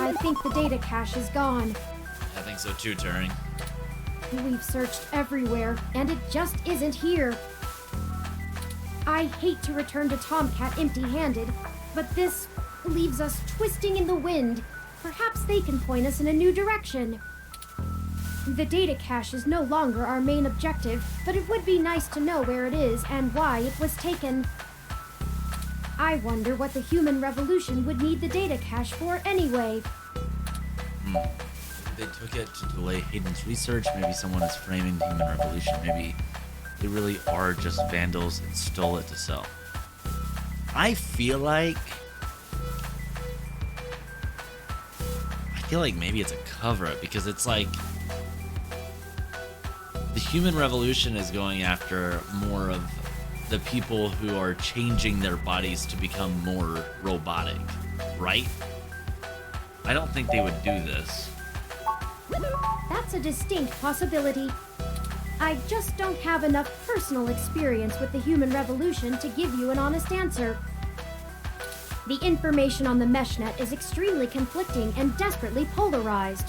I think the data cache is gone. I think so too, Turing. We've searched everywhere, and it just isn't here. I hate to return to Tomcat empty-handed, but this leaves us twisting in the wind. Perhaps they can point us in a new direction. The data cache is no longer our main objective, but it would be nice to know where it is and why it was taken. I wonder what the human revolution would need the data cache for anyway. they took it to delay Hayden's research. Maybe someone is framing the human revolution. Maybe they really are just vandals and stole it to sell. I feel like maybe it's a cover-up, because it's like the human revolution is going after more of the people who are changing their bodies to become more robotic, right? I don't think they would do this. That's a distinct possibility. I just don't have enough personal experience with the human revolution to give you an honest answer. The information on the meshnet is extremely conflicting and desperately polarized.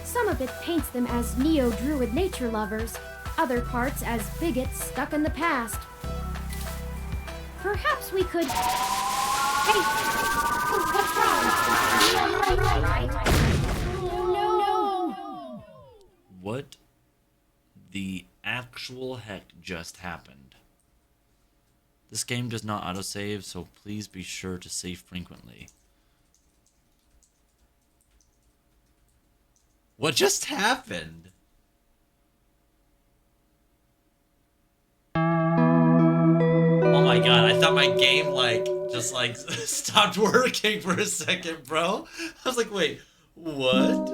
Some of it paints them as neo-druid nature lovers, other parts as bigots stuck in the past. Perhaps we could... Hey! What's wrong? No! What the actual heck just happened? This game does not autosave, so please be sure to save frequently. What just happened? Oh my god, I thought my game just stopped working for a second, bro. I was like, wait, what?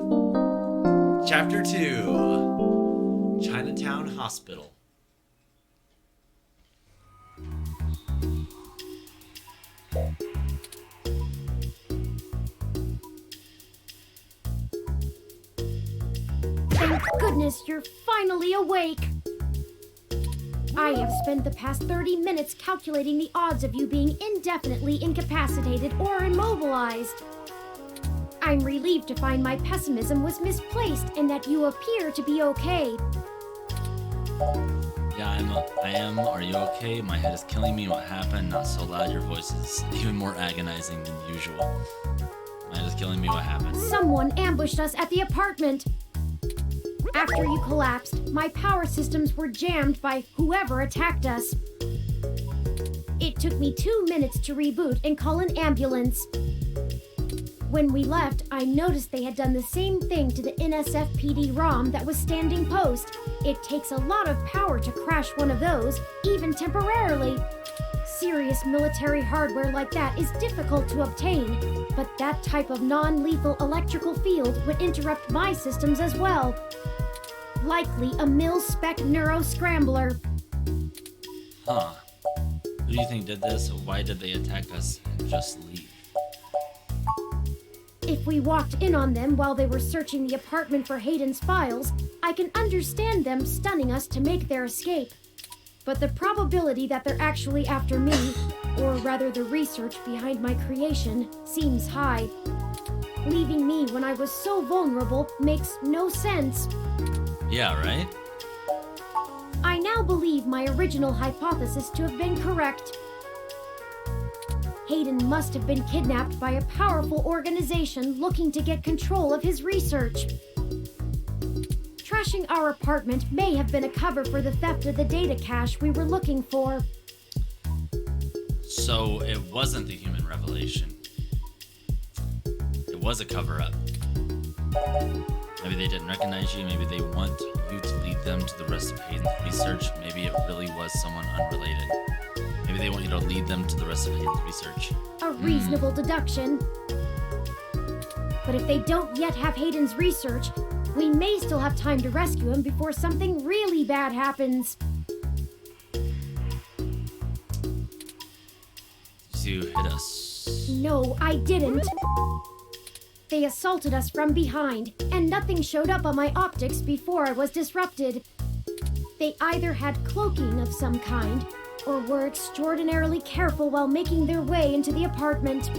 Chapter 2. Chinatown Hospital. Thank goodness you're finally awake! I have spent the past 30 minutes calculating the odds of you being indefinitely incapacitated or immobilized. I'm relieved to find my pessimism was misplaced and that you appear to be okay. Yeah, I am. Are you okay? My head is killing me. What happened? Not so loud. Your voice is even more agonizing than usual. My head is killing me. What happened? Someone ambushed us at the apartment. After you collapsed, my power systems were jammed by whoever attacked us. It took me 2 minutes to reboot and call an ambulance. When we left, I noticed they had done the same thing to the NSFPD ROM that was standing post. It takes a lot of power to crash one of those, even temporarily. Serious military hardware like that is difficult to obtain, but that type of non-lethal electrical field would interrupt my systems as well. Likely a mil-spec neuro-scrambler. Huh. Who do you think did this? Why did they attack us and just leave? If we walked in on them while they were searching the apartment for Hayden's files, I can understand them stunning us to make their escape. But the probability that they're actually after me, or rather the research behind my creation, seems high. Leaving me when I was so vulnerable makes no sense. Yeah, right? I now believe my original hypothesis to have been correct. Hayden must have been kidnapped by a powerful organization looking to get control of his research. Trashing our apartment may have been a cover for the theft of the data cache we were looking for. So it wasn't the human revelation. It was a cover-up. Maybe they didn't recognize you. Maybe they want you to lead them to the rest of Hayden's research. Maybe it really was someone unrelated. Maybe they want you to lead them to the rest of Hayden's research. A reasonable deduction. But if they don't yet have Hayden's research, we may still have time to rescue him before something really bad happens. Did you hit us? No, I didn't. They assaulted us from behind, and nothing showed up on my optics before I was disrupted. They either had cloaking of some kind, or were extraordinarily careful while making their way into the apartment.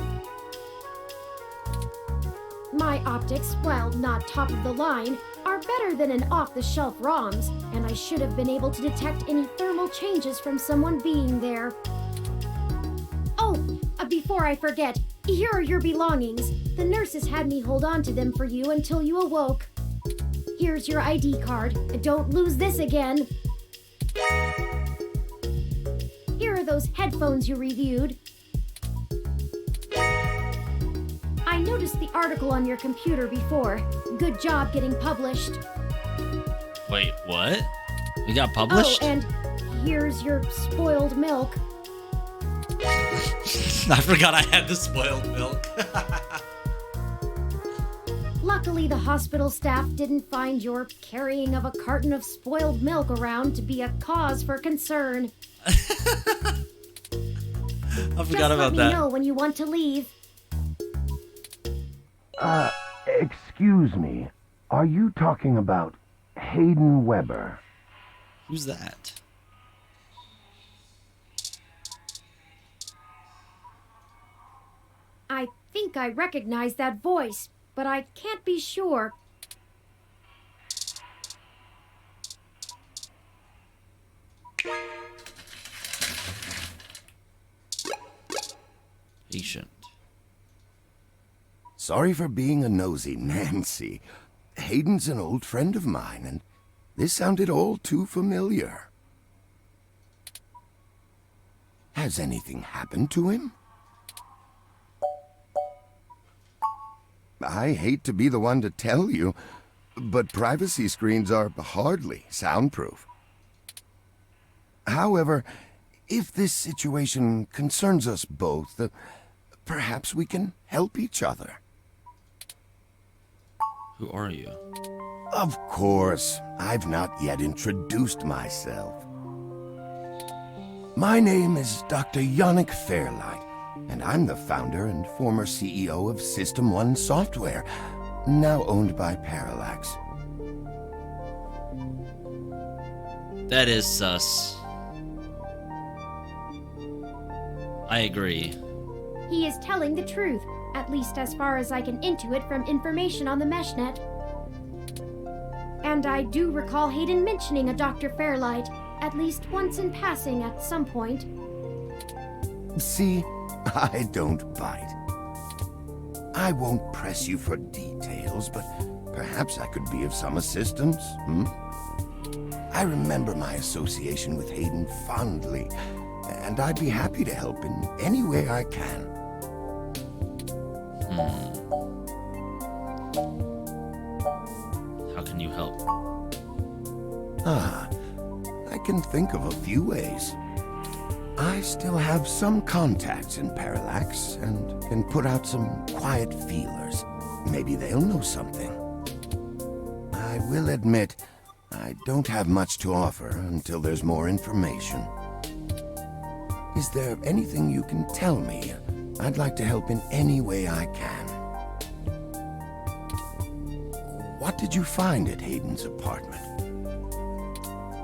My optics, while not top of the line, are better than an off-the-shelf ROM's, and I should have been able to detect any thermal changes from someone being there. Oh, before I forget, here are your belongings. The nurses had me hold on to them for you until you awoke. Here's your ID card. Don't lose this again. Here are those headphones you reviewed. I noticed the article on your computer before. Good job getting published. Wait, what? We got published? Oh, and here's your spoiled milk. I forgot I had the spoiled milk. Luckily, the hospital staff didn't find your carrying of a carton of spoiled milk around to be a cause for concern. I forgot about Just let me know when you want to leave. Excuse me. Are you talking about Hayden Weber? Who's that? I think I recognize that voice, but I can't be sure. Patient. Sorry for being a nosy, Nancy. Hayden's an old friend of mine, and this sounded all too familiar. Has anything happened to him? I hate to be the one to tell you, but privacy screens are hardly soundproof. However, if this situation concerns us both, perhaps we can help each other. Who are you? Of course, I've not yet introduced myself. My name is Dr. Yannick Fairlight, and I'm the founder and former CEO of System 1 Software, now owned by Parallax. That is sus. I agree. He is telling the truth, at least as far as I can intuit from information on the meshnet. And I do recall Hayden mentioning a Dr. Fairlight, at least once in passing at some point. See, I don't bite. I won't press you for details, but perhaps I could be of some assistance, I remember my association with Hayden fondly, and I'd be happy to help in any way I can. How can you help? I can think of a few ways. I still have some contacts in Parallax and can put out some quiet feelers. Maybe they'll know something. I will admit, I don't have much to offer until there's more information. Is there anything you can tell me? I'd like to help in any way I can. What did you find at Hayden's apartment?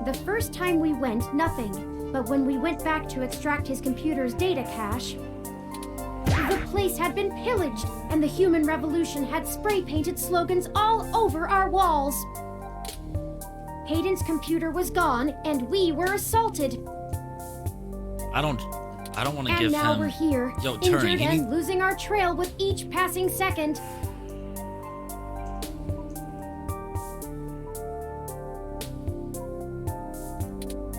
The first time we went, nothing. But when we went back to extract his computer's data cache, the place had been pillaged, and the human revolution had spray-painted slogans all over our walls. Hayden's computer was gone, and we were assaulted. I don't want to give him... And now we're here, Yo, Turing, injured and losing our trail with each passing second.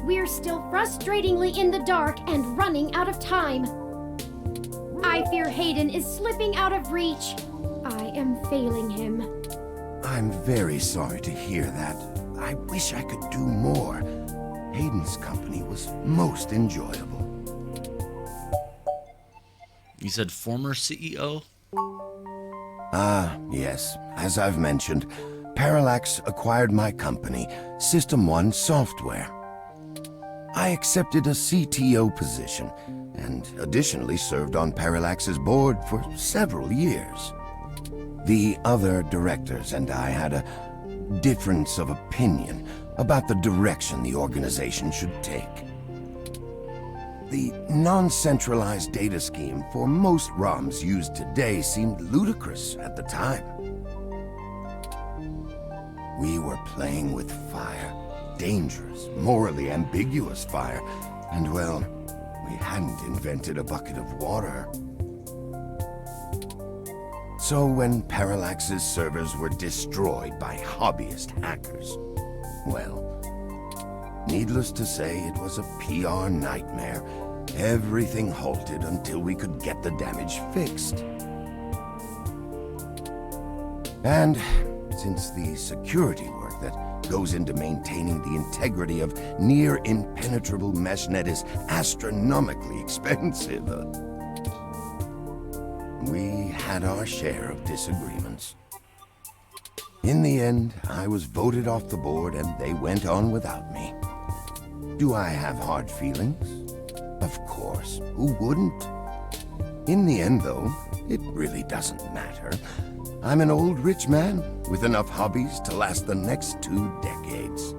We're still frustratingly in the dark and running out of time. I fear Hayden is slipping out of reach. I am failing him. I'm very sorry to hear that. I wish I could do more. Hayden's company was most enjoyable. You said former CEO? Yes. As I've mentioned, Parallax acquired my company, System 1 Software. I accepted a CTO position, and additionally served on Parallax's board for several years. The other directors and I had a difference of opinion about the direction the organization should take. The non-centralized data scheme for most ROMs used today seemed ludicrous at the time. We were playing with fire. Dangerous, morally ambiguous fire. And well, we hadn't invented a bucket of water. So when Parallax's servers were destroyed by hobbyist hackers, well, needless to say, it was a PR nightmare. Everything halted until we could get the damage fixed. And since the security work that goes into maintaining the integrity of near impenetrable meshnet is astronomically expensive, we had our share of disagreements. In the end, I was voted off the board and they went on without me. Do I have hard feelings? Of course, who wouldn't? In the end, though, it really doesn't matter. I'm an old rich man with enough hobbies to last the next 2 decades.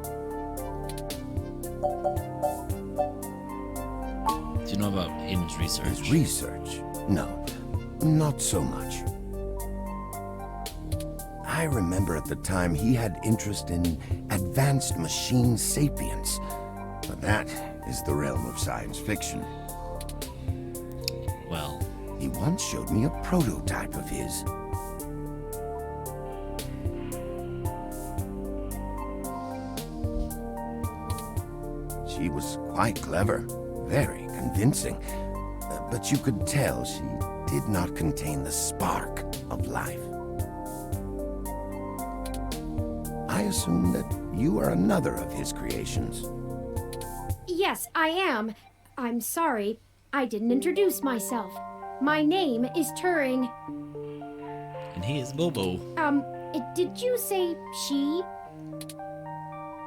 Do you know about Hayden's research? His research? No, not so much. I remember at the time he had interest in advanced machine sapience, but that is the realm of science fiction. Well, he once showed me a prototype of his. She was quite clever, very convincing, but you could tell she did not contain the spark of life. I assume that you are another of his creations. Yes, I am. I'm sorry, I didn't introduce myself. My name is Turing. and he is Bobo. Did you say she?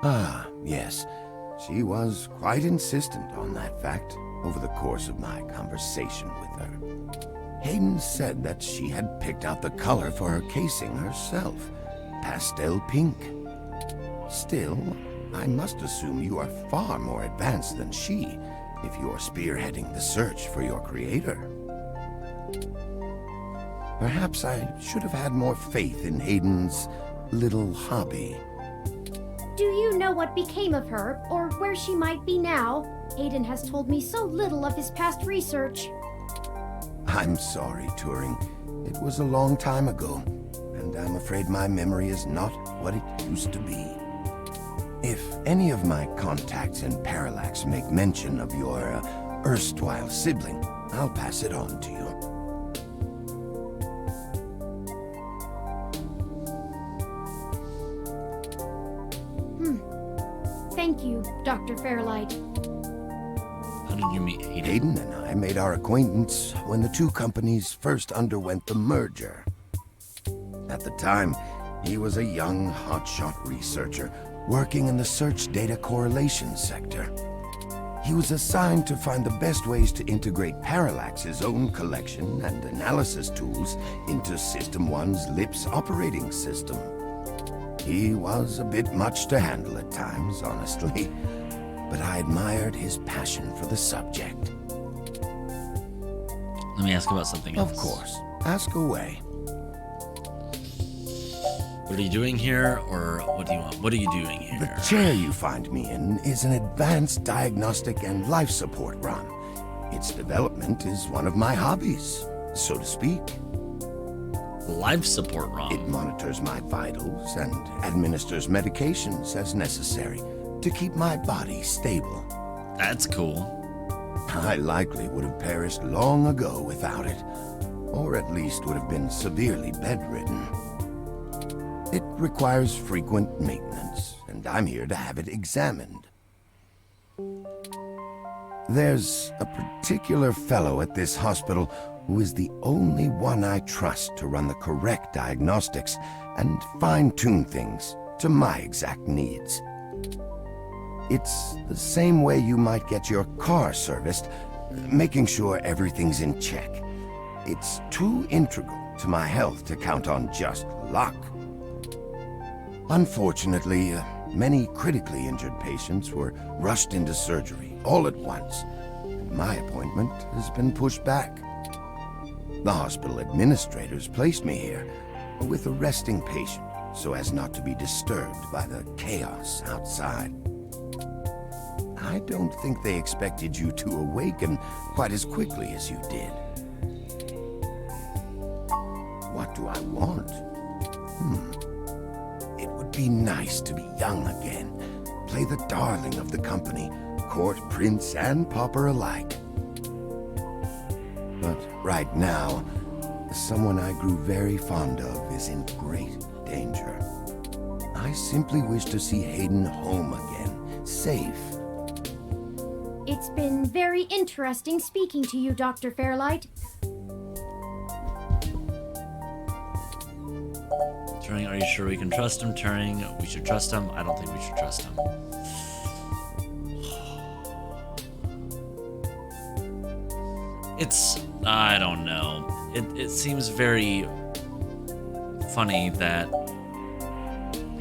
Ah, yes. She was quite insistent on that fact over the course of my conversation with her. Hayden said that she had picked out the color for her casing herself, pastel pink. Still, I must assume you are far more advanced than she if you are spearheading the search for your creator. Perhaps I should have had more faith in Hayden's little hobby. Do you know what became of her, or where she might be now? Hayden has told me so little of his past research. I'm sorry, Turing. It was a long time ago, and I'm afraid my memory is not what it used to be. If any of my contacts in Parallax make mention of your erstwhile sibling, I'll pass it on to you. Thank you, Dr. Fairlight. How did you meet Hayden? Hayden and I made our acquaintance when the two companies first underwent the merger. At the time, he was a young, hotshot researcher working in the search data correlation sector. He was assigned to find the best ways to integrate Parallax's own collection and analysis tools into System 1's LIPS operating system. He was a bit much to handle at times, honestly, but I admired his passion for the subject. Let me ask about something else. Of course. Ask away. What are you doing here, or what do you want? What are you doing here? The chair you find me in is an advanced diagnostic and life support run. Its development is one of my hobbies, so to speak. Life support ROM. It monitors my vitals and administers medications as necessary to keep my body stable. That's cool. I likely would have perished long ago without it, or at least would have been severely bedridden. It requires frequent maintenance, and I'm here to have it examined. There's a particular fellow at this hospital who is the only one I trust to run the correct diagnostics and fine-tune things to my exact needs. It's the same way you might get your car serviced, making sure everything's in check. It's too integral to my health to count on just luck. Unfortunately, many critically injured patients were rushed into surgery all at once, and my appointment has been pushed back. The hospital administrators placed me here with a resting patient so as not to be disturbed by the chaos outside. I don't think they expected you to awaken quite as quickly as you did. What do I want? It would be nice to be young again, play the darling of the company, court prince and pauper alike. But right now, someone I grew very fond of is in great I simply wish to see Hayden home again, safe. It's been very interesting speaking to you, Dr. Fairlight. Turing, are you sure we can trust him? Turing, we should trust him? I don't think we should trust him. I don't know. It seems very funny that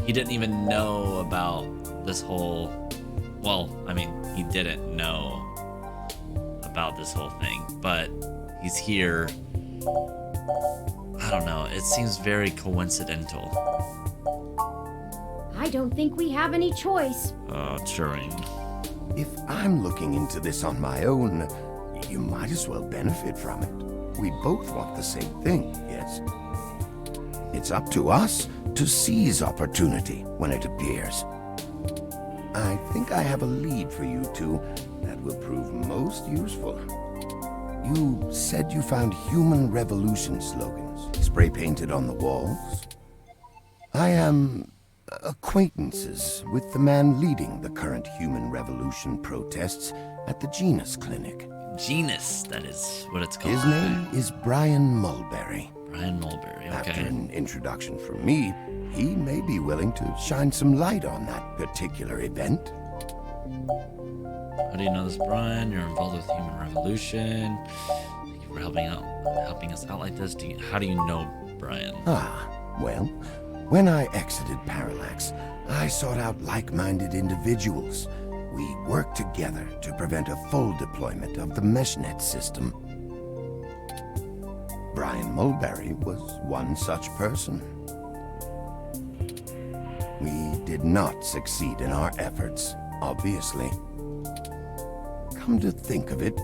he didn't even know about this whole... Well, I mean, he didn't know about this whole thing, but he's here. I don't know. It seems very coincidental. I don't think we have any choice. Turing. If I'm looking into this on my own, you might as well benefit from it. We both want the same thing, yes? It's up to us to seize opportunity when it appears. I think I have a lead for you two that will prove most useful. You said you found human revolution slogans spray painted on the walls? I am acquaintances with the man leading the current human revolution protests at the Genus Clinic. Genus, that is what it's called. His name is Brian Mulberry. Brian Mulberry, okay. After an introduction from me, he may be willing to shine some light on that particular event. How do you know this, Brian? You're involved with Human Revolution. Thank you for helping us out like this. How do you know Brian? Well, when I exited Parallax, I sought out like-minded individuals. We worked together to prevent a full deployment of the MeshNet system. Brian Mulberry was one such person. We did not succeed in our efforts, obviously. Come to think of it,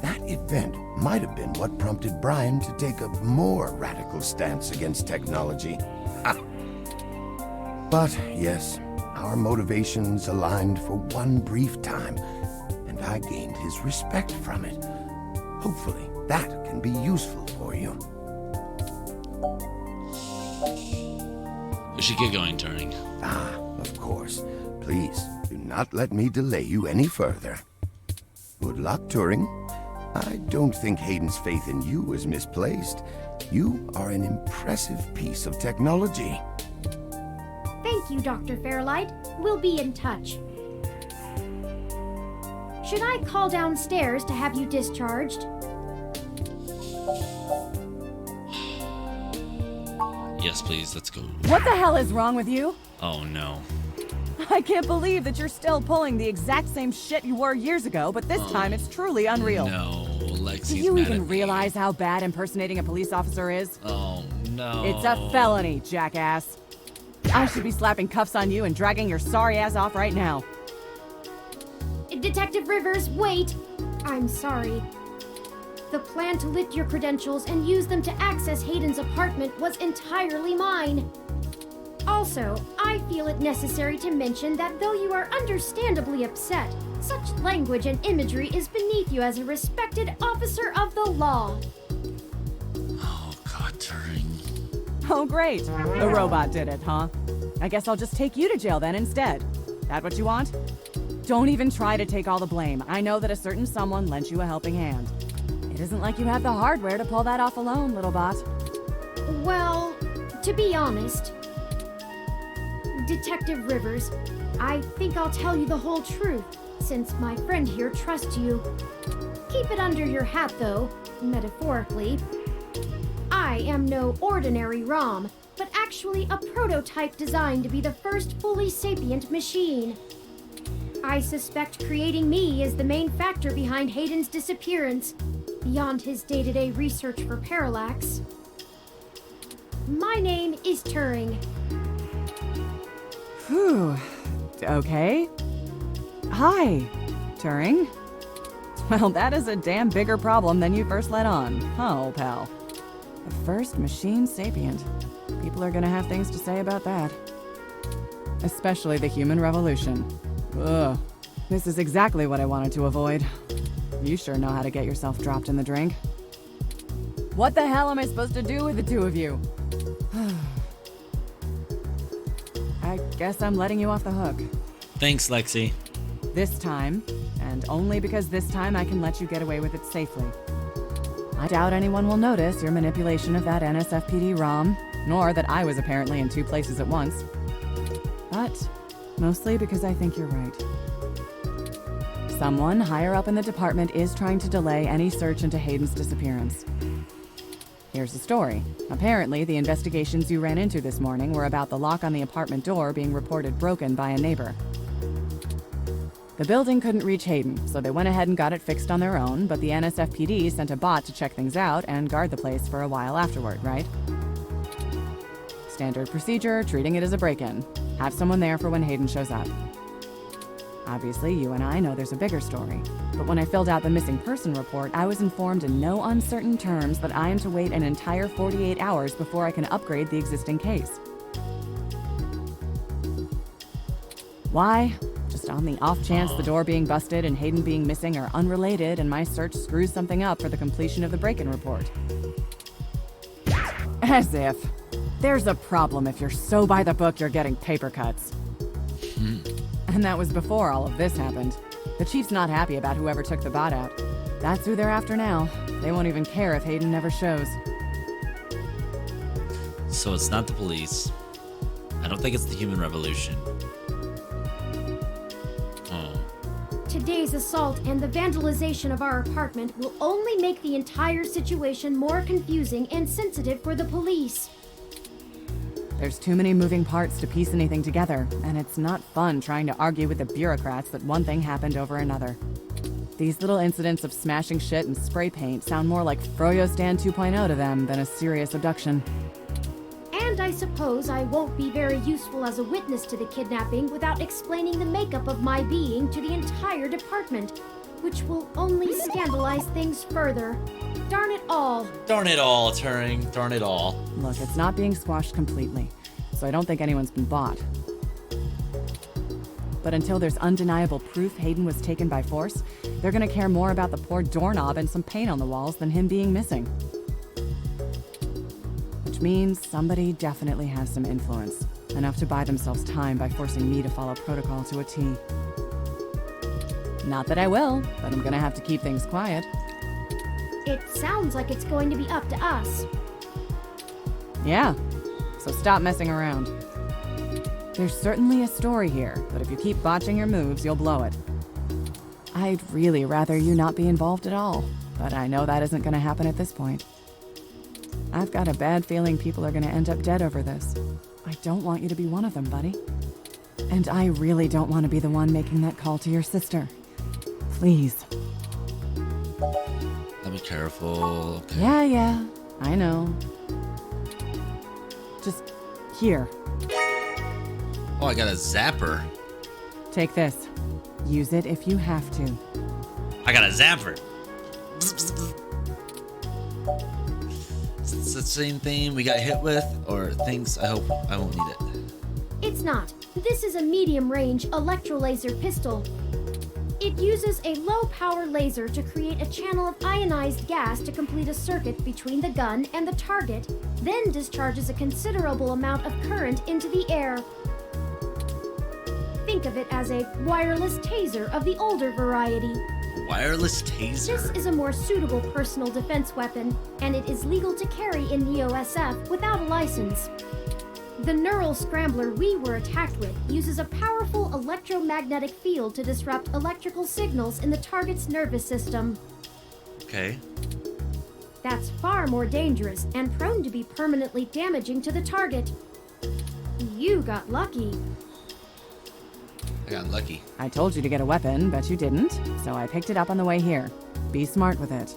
that event might have been what prompted Brian to take a more radical stance against technology. But yes, our motivations aligned for one brief time, and I gained his respect from it. Hopefully, that can be useful for you. We should get going, Turing. Of course. Please, do not let me delay you any further. Good luck, Turing. I don't think Hayden's faith in you is misplaced. You are an impressive piece of technology. Thank you, Dr. Fairlight. We'll be in touch. Should I call downstairs to have you discharged? Yes, please, let's go. What the hell is wrong with you? Oh, no. I can't believe that you're still pulling the exact same shit you were years ago, but this time it's truly unreal. No, Lexi's Do you mad even at me. realize how bad impersonating a police officer is? Oh, no. It's a felony, jackass. I should be slapping cuffs on you and dragging your sorry ass off right now. Detective Rivers, wait! I'm sorry. The plan to lift your credentials and use them to access Hayden's apartment was entirely mine. Also, I feel it necessary to mention that though you are understandably upset, such language and imagery is beneath you as a respected officer of the law. Oh, God, Turing. Oh, great. The robot did it, huh? I guess I'll just take you to jail then instead. That what you want? Don't even try to take all the blame. I know that a certain someone lent you a helping hand. It isn't like you have the hardware to pull that off alone, little bot. Well, to be honest, Detective Rivers, I think I'll tell you the whole truth, since my friend here trusts you. Keep it under your hat, though, metaphorically. I am no ordinary ROM, but actually a prototype designed to be the first fully sapient machine. I suspect creating me is the main factor behind Hayden's disappearance, beyond his day-to-day research for Parallax. My name is Turing. Whew. Okay. Hi, Turing. Well, that is a damn bigger problem than you first let on, huh, old pal? The first machine sapient. People are gonna have things to say about that. Especially the human revolution. Ugh. This is exactly what I wanted to avoid. You sure know how to get yourself dropped in the drink. What the hell am I supposed to do with the two of you? I guess I'm letting you off the hook. Thanks, Lexi. This time, and only because this time I can let you get away with it safely. I doubt anyone will notice your manipulation of that NSFPD ROM, nor that I was apparently in 2 places at once. But mostly because I think you're right. Someone higher up in the department is trying to delay any search into Hayden's disappearance. Here's the story. Apparently, the investigations you ran into this morning were about the lock on the apartment door being reported broken by a neighbor. The building couldn't reach Hayden, so they went ahead and got it fixed on their own, but the NSFPD sent a bot to check things out and guard the place for a while afterward, right? Standard procedure, treating it as a break-in. Have someone there for when Hayden shows up. Obviously, you and I know there's a bigger story, but when I filled out the missing person report, I was informed in no uncertain terms that I am to wait an entire 48 hours before I can upgrade the existing case. Why? Just on the off chance the door being busted and Hayden being missing are unrelated and my search screws something up for the completion of the break-in report. As if. There's a problem if you're so by the book you're getting paper cuts. And that was before all of this happened. The chief's not happy about whoever took the bot out. That's who they're after now. They won't even care if Hayden never shows. So it's not the police. I don't think it's the human revolution. Today's assault and the vandalization of our apartment will only make the entire situation more confusing and sensitive for the police. There's too many moving parts to piece anything together, and it's not fun trying to argue with the bureaucrats that one thing happened over another. These little incidents of smashing shit and spray paint sound more like Froyo Stand 2.0 to them than a serious abduction. And I suppose I won't be very useful as a witness to the kidnapping without explaining the makeup of my being to the entire department, which will only scandalize things further. Darn it all. Darn it all, Turing. Darn it all. Look, it's not being squashed completely, so I don't think anyone's been bought. But until there's undeniable proof Hayden was taken by force, they're gonna care more about the poor doorknob and some paint on the walls than him being missing. Which means somebody definitely has some influence, enough to buy themselves time by forcing me to follow protocol to a T. Not that I will, but I'm gonna have to keep things quiet. It sounds like it's going to be up to us. Yeah, so stop messing around. There's certainly a story here, but if you keep botching your moves, you'll blow it. I'd really rather you not be involved at all, but I know that isn't gonna happen at this point. I've got a bad feeling people are gonna end up dead over this. I don't want you to be one of them, buddy. And I really don't want to be the one making that call to your sister. Please. Be careful. Okay. Yeah, I know. Just here. Oh, I got a zapper. Take this. Use it if you have to. I got a zapper. It's the same thing we got hit with, or things I hope I won't need it. It's not. This is a medium-range electrolaser pistol. It uses a low-power laser to create a channel of ionized gas to complete a circuit between the gun and the target, then discharges a considerable amount of current into the air. Think of it as a wireless taser of the older variety. Wireless taser? This is a more suitable personal defense weapon, and it is legal to carry in the OSF without a license. The neural scrambler we were attacked with uses a powerful electromagnetic field to disrupt electrical signals in the target's nervous system. Okay. That's far more dangerous and prone to be permanently damaging to the target. You got lucky. I got lucky. I told you to get a weapon, but you didn't, so I picked it up on the way here. Be smart with it.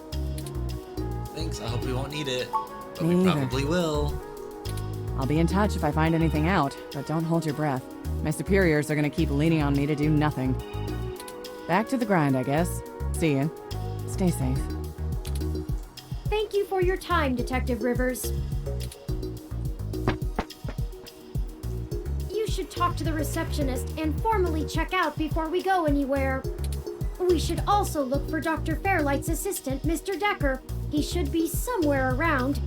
Thanks, I hope we won't need it. But Me we neither. probably will. I'll be in touch if I find anything out, but don't hold your breath. My superiors are gonna keep leaning on me to do nothing. Back to the grind, I guess. See you. Stay safe. Thank you for your time, Detective Rivers. You should talk to the receptionist and formally check out before we go anywhere. We should also look for Dr. Fairlight's assistant, Mr. Decker. He should be somewhere around.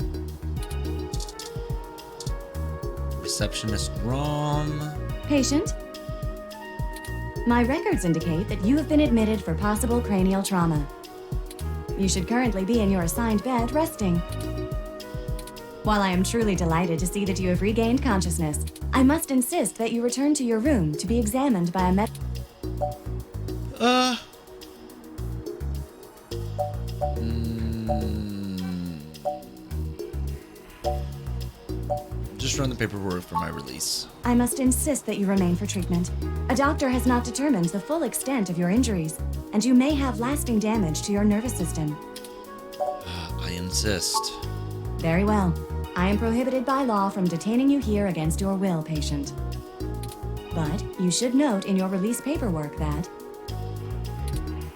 receptionist Rom. Patient, my records indicate that you have been admitted for possible cranial trauma. You should currently be in your assigned bed resting. While I am truly delighted to see that you have regained consciousness, I must insist that you return to your room to be examined by a Just run the paperwork for my release. I must insist that you remain for treatment. A doctor has not determined the full extent of your injuries, and you may have lasting damage to your nervous system. I insist. Very well. I am prohibited by law from detaining you here against your will, patient. But you should note in your release paperwork that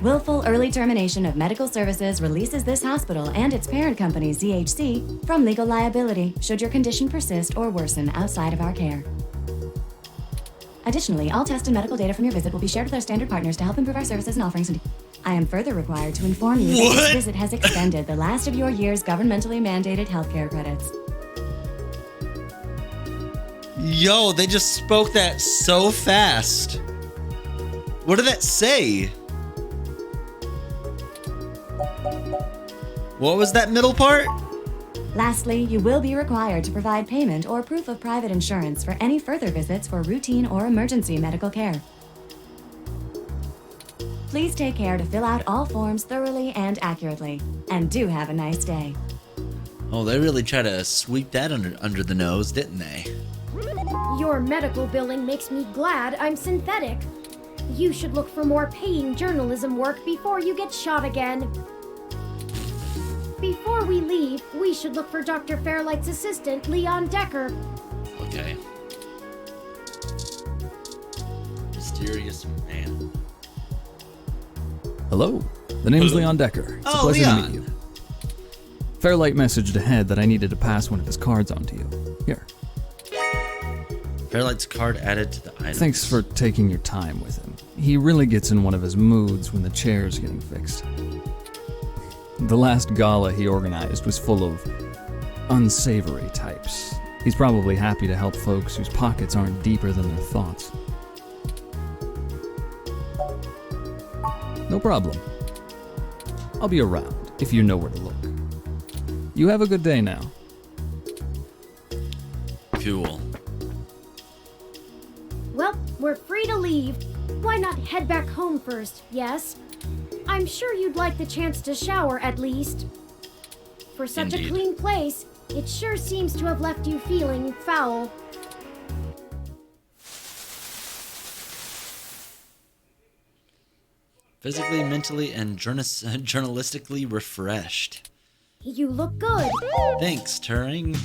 willful early termination of medical services releases this hospital and its parent company, ZHC, from legal liability should your condition persist or worsen outside of our care. Additionally, all test and medical data from your visit will be shared with our standard partners to help improve our services and offerings. I am further required to inform you that this visit has extended the last of your year's governmentally mandated healthcare credits. Yo, they just spoke that so fast. What did that say? What was that middle part? Lastly, you will be required to provide payment or proof of private insurance for any further visits for routine or emergency medical care. Please take care to fill out all forms thoroughly and accurately. And do have a nice day. Oh, they really tried to sweep that under the nose, didn't they? Your medical billing makes me glad I'm synthetic. You should look for more paying journalism work before you get shot again. Before we leave, we should look for Dr. Fairlight's assistant, Leon Decker. Okay. Mysterious man. Hello, the name's Leon Decker. It's a pleasure to meet you. Fairlight messaged ahead that I needed to pass one of his cards on to you. Here. Fairlight's card added to the items. Thanks for taking your time with him. He really gets in one of his moods when the chair's getting fixed. The last gala he organized was full of unsavory types. He's probably happy to help folks whose pockets aren't deeper than their thoughts. No problem. I'll be around if you know where to look. You have a good day now. Cool. Well, we're free to leave. Why not head back home first, yes? I'm sure you'd like the chance to shower at least. For such a clean place, it sure seems to have left you feeling foul. Physically, mentally, and journalistically refreshed. You look good. Thanks, Turing.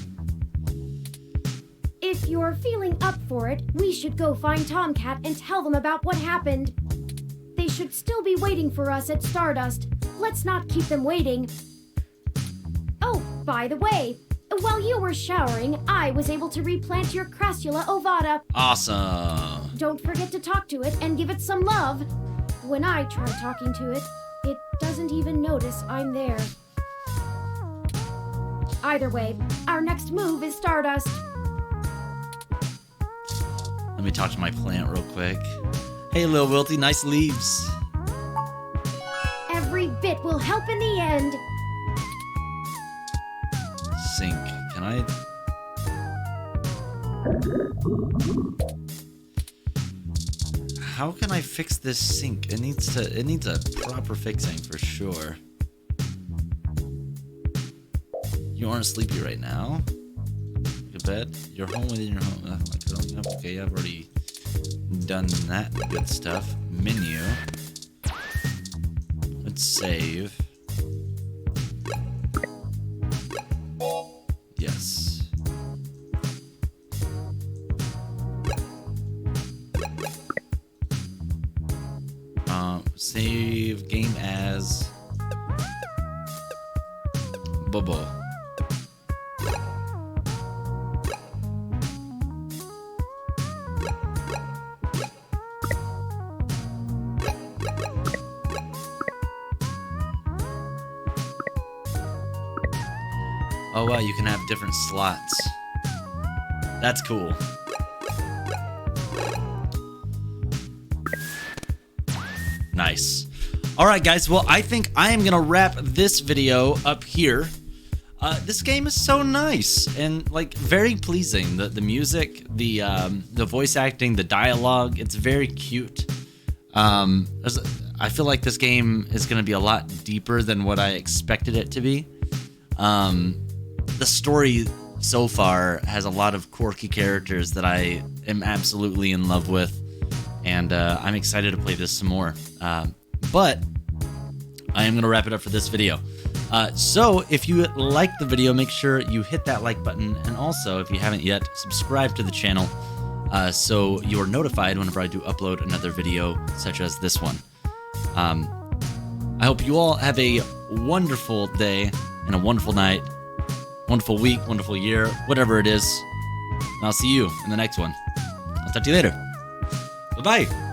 If you're feeling up for it, we should go find Tomcat and tell them about what happened. They should still be waiting for us at Stardust. Let's not keep them waiting. Oh, by the way, while you were showering, I was able to replant your Crassula ovata. Awesome. Don't forget to talk to it and give it some love. When I try talking to it, it doesn't even notice I'm there. Either way, our next move is Stardust. Let me talk to my plant real quick. Hey, Lil Wilty, nice leaves. Every bit will help in the end. Sink. Can I? How can I fix this sink? It needs a proper fixing for sure. You aren't sleepy right now. Go to bed. You're home within your home. Okay, I've already done that good stuff. Menu. Let's save. Yes. Save game as Bobo. Oh wow, you can have different slots. That's cool. Nice. All right, guys. Well, I think I am gonna wrap this video up here. This game is so nice and like very pleasing. The music, the voice acting, the dialogue. It's very cute. I feel like this game is gonna be a lot deeper than what I expected it to be. The story so far has a lot of quirky characters that I am absolutely in love with, and I'm excited to play this some more. But I am going to wrap it up for this video. So if you liked the video, make sure you hit that like button, and also, if you haven't yet, subscribe to the channel so you're notified whenever I do upload another video such as this one. I hope you all have a wonderful day and a wonderful night, wonderful week, wonderful year, whatever it is. And I'll see you in the next one. I'll talk to you later. Bye-bye.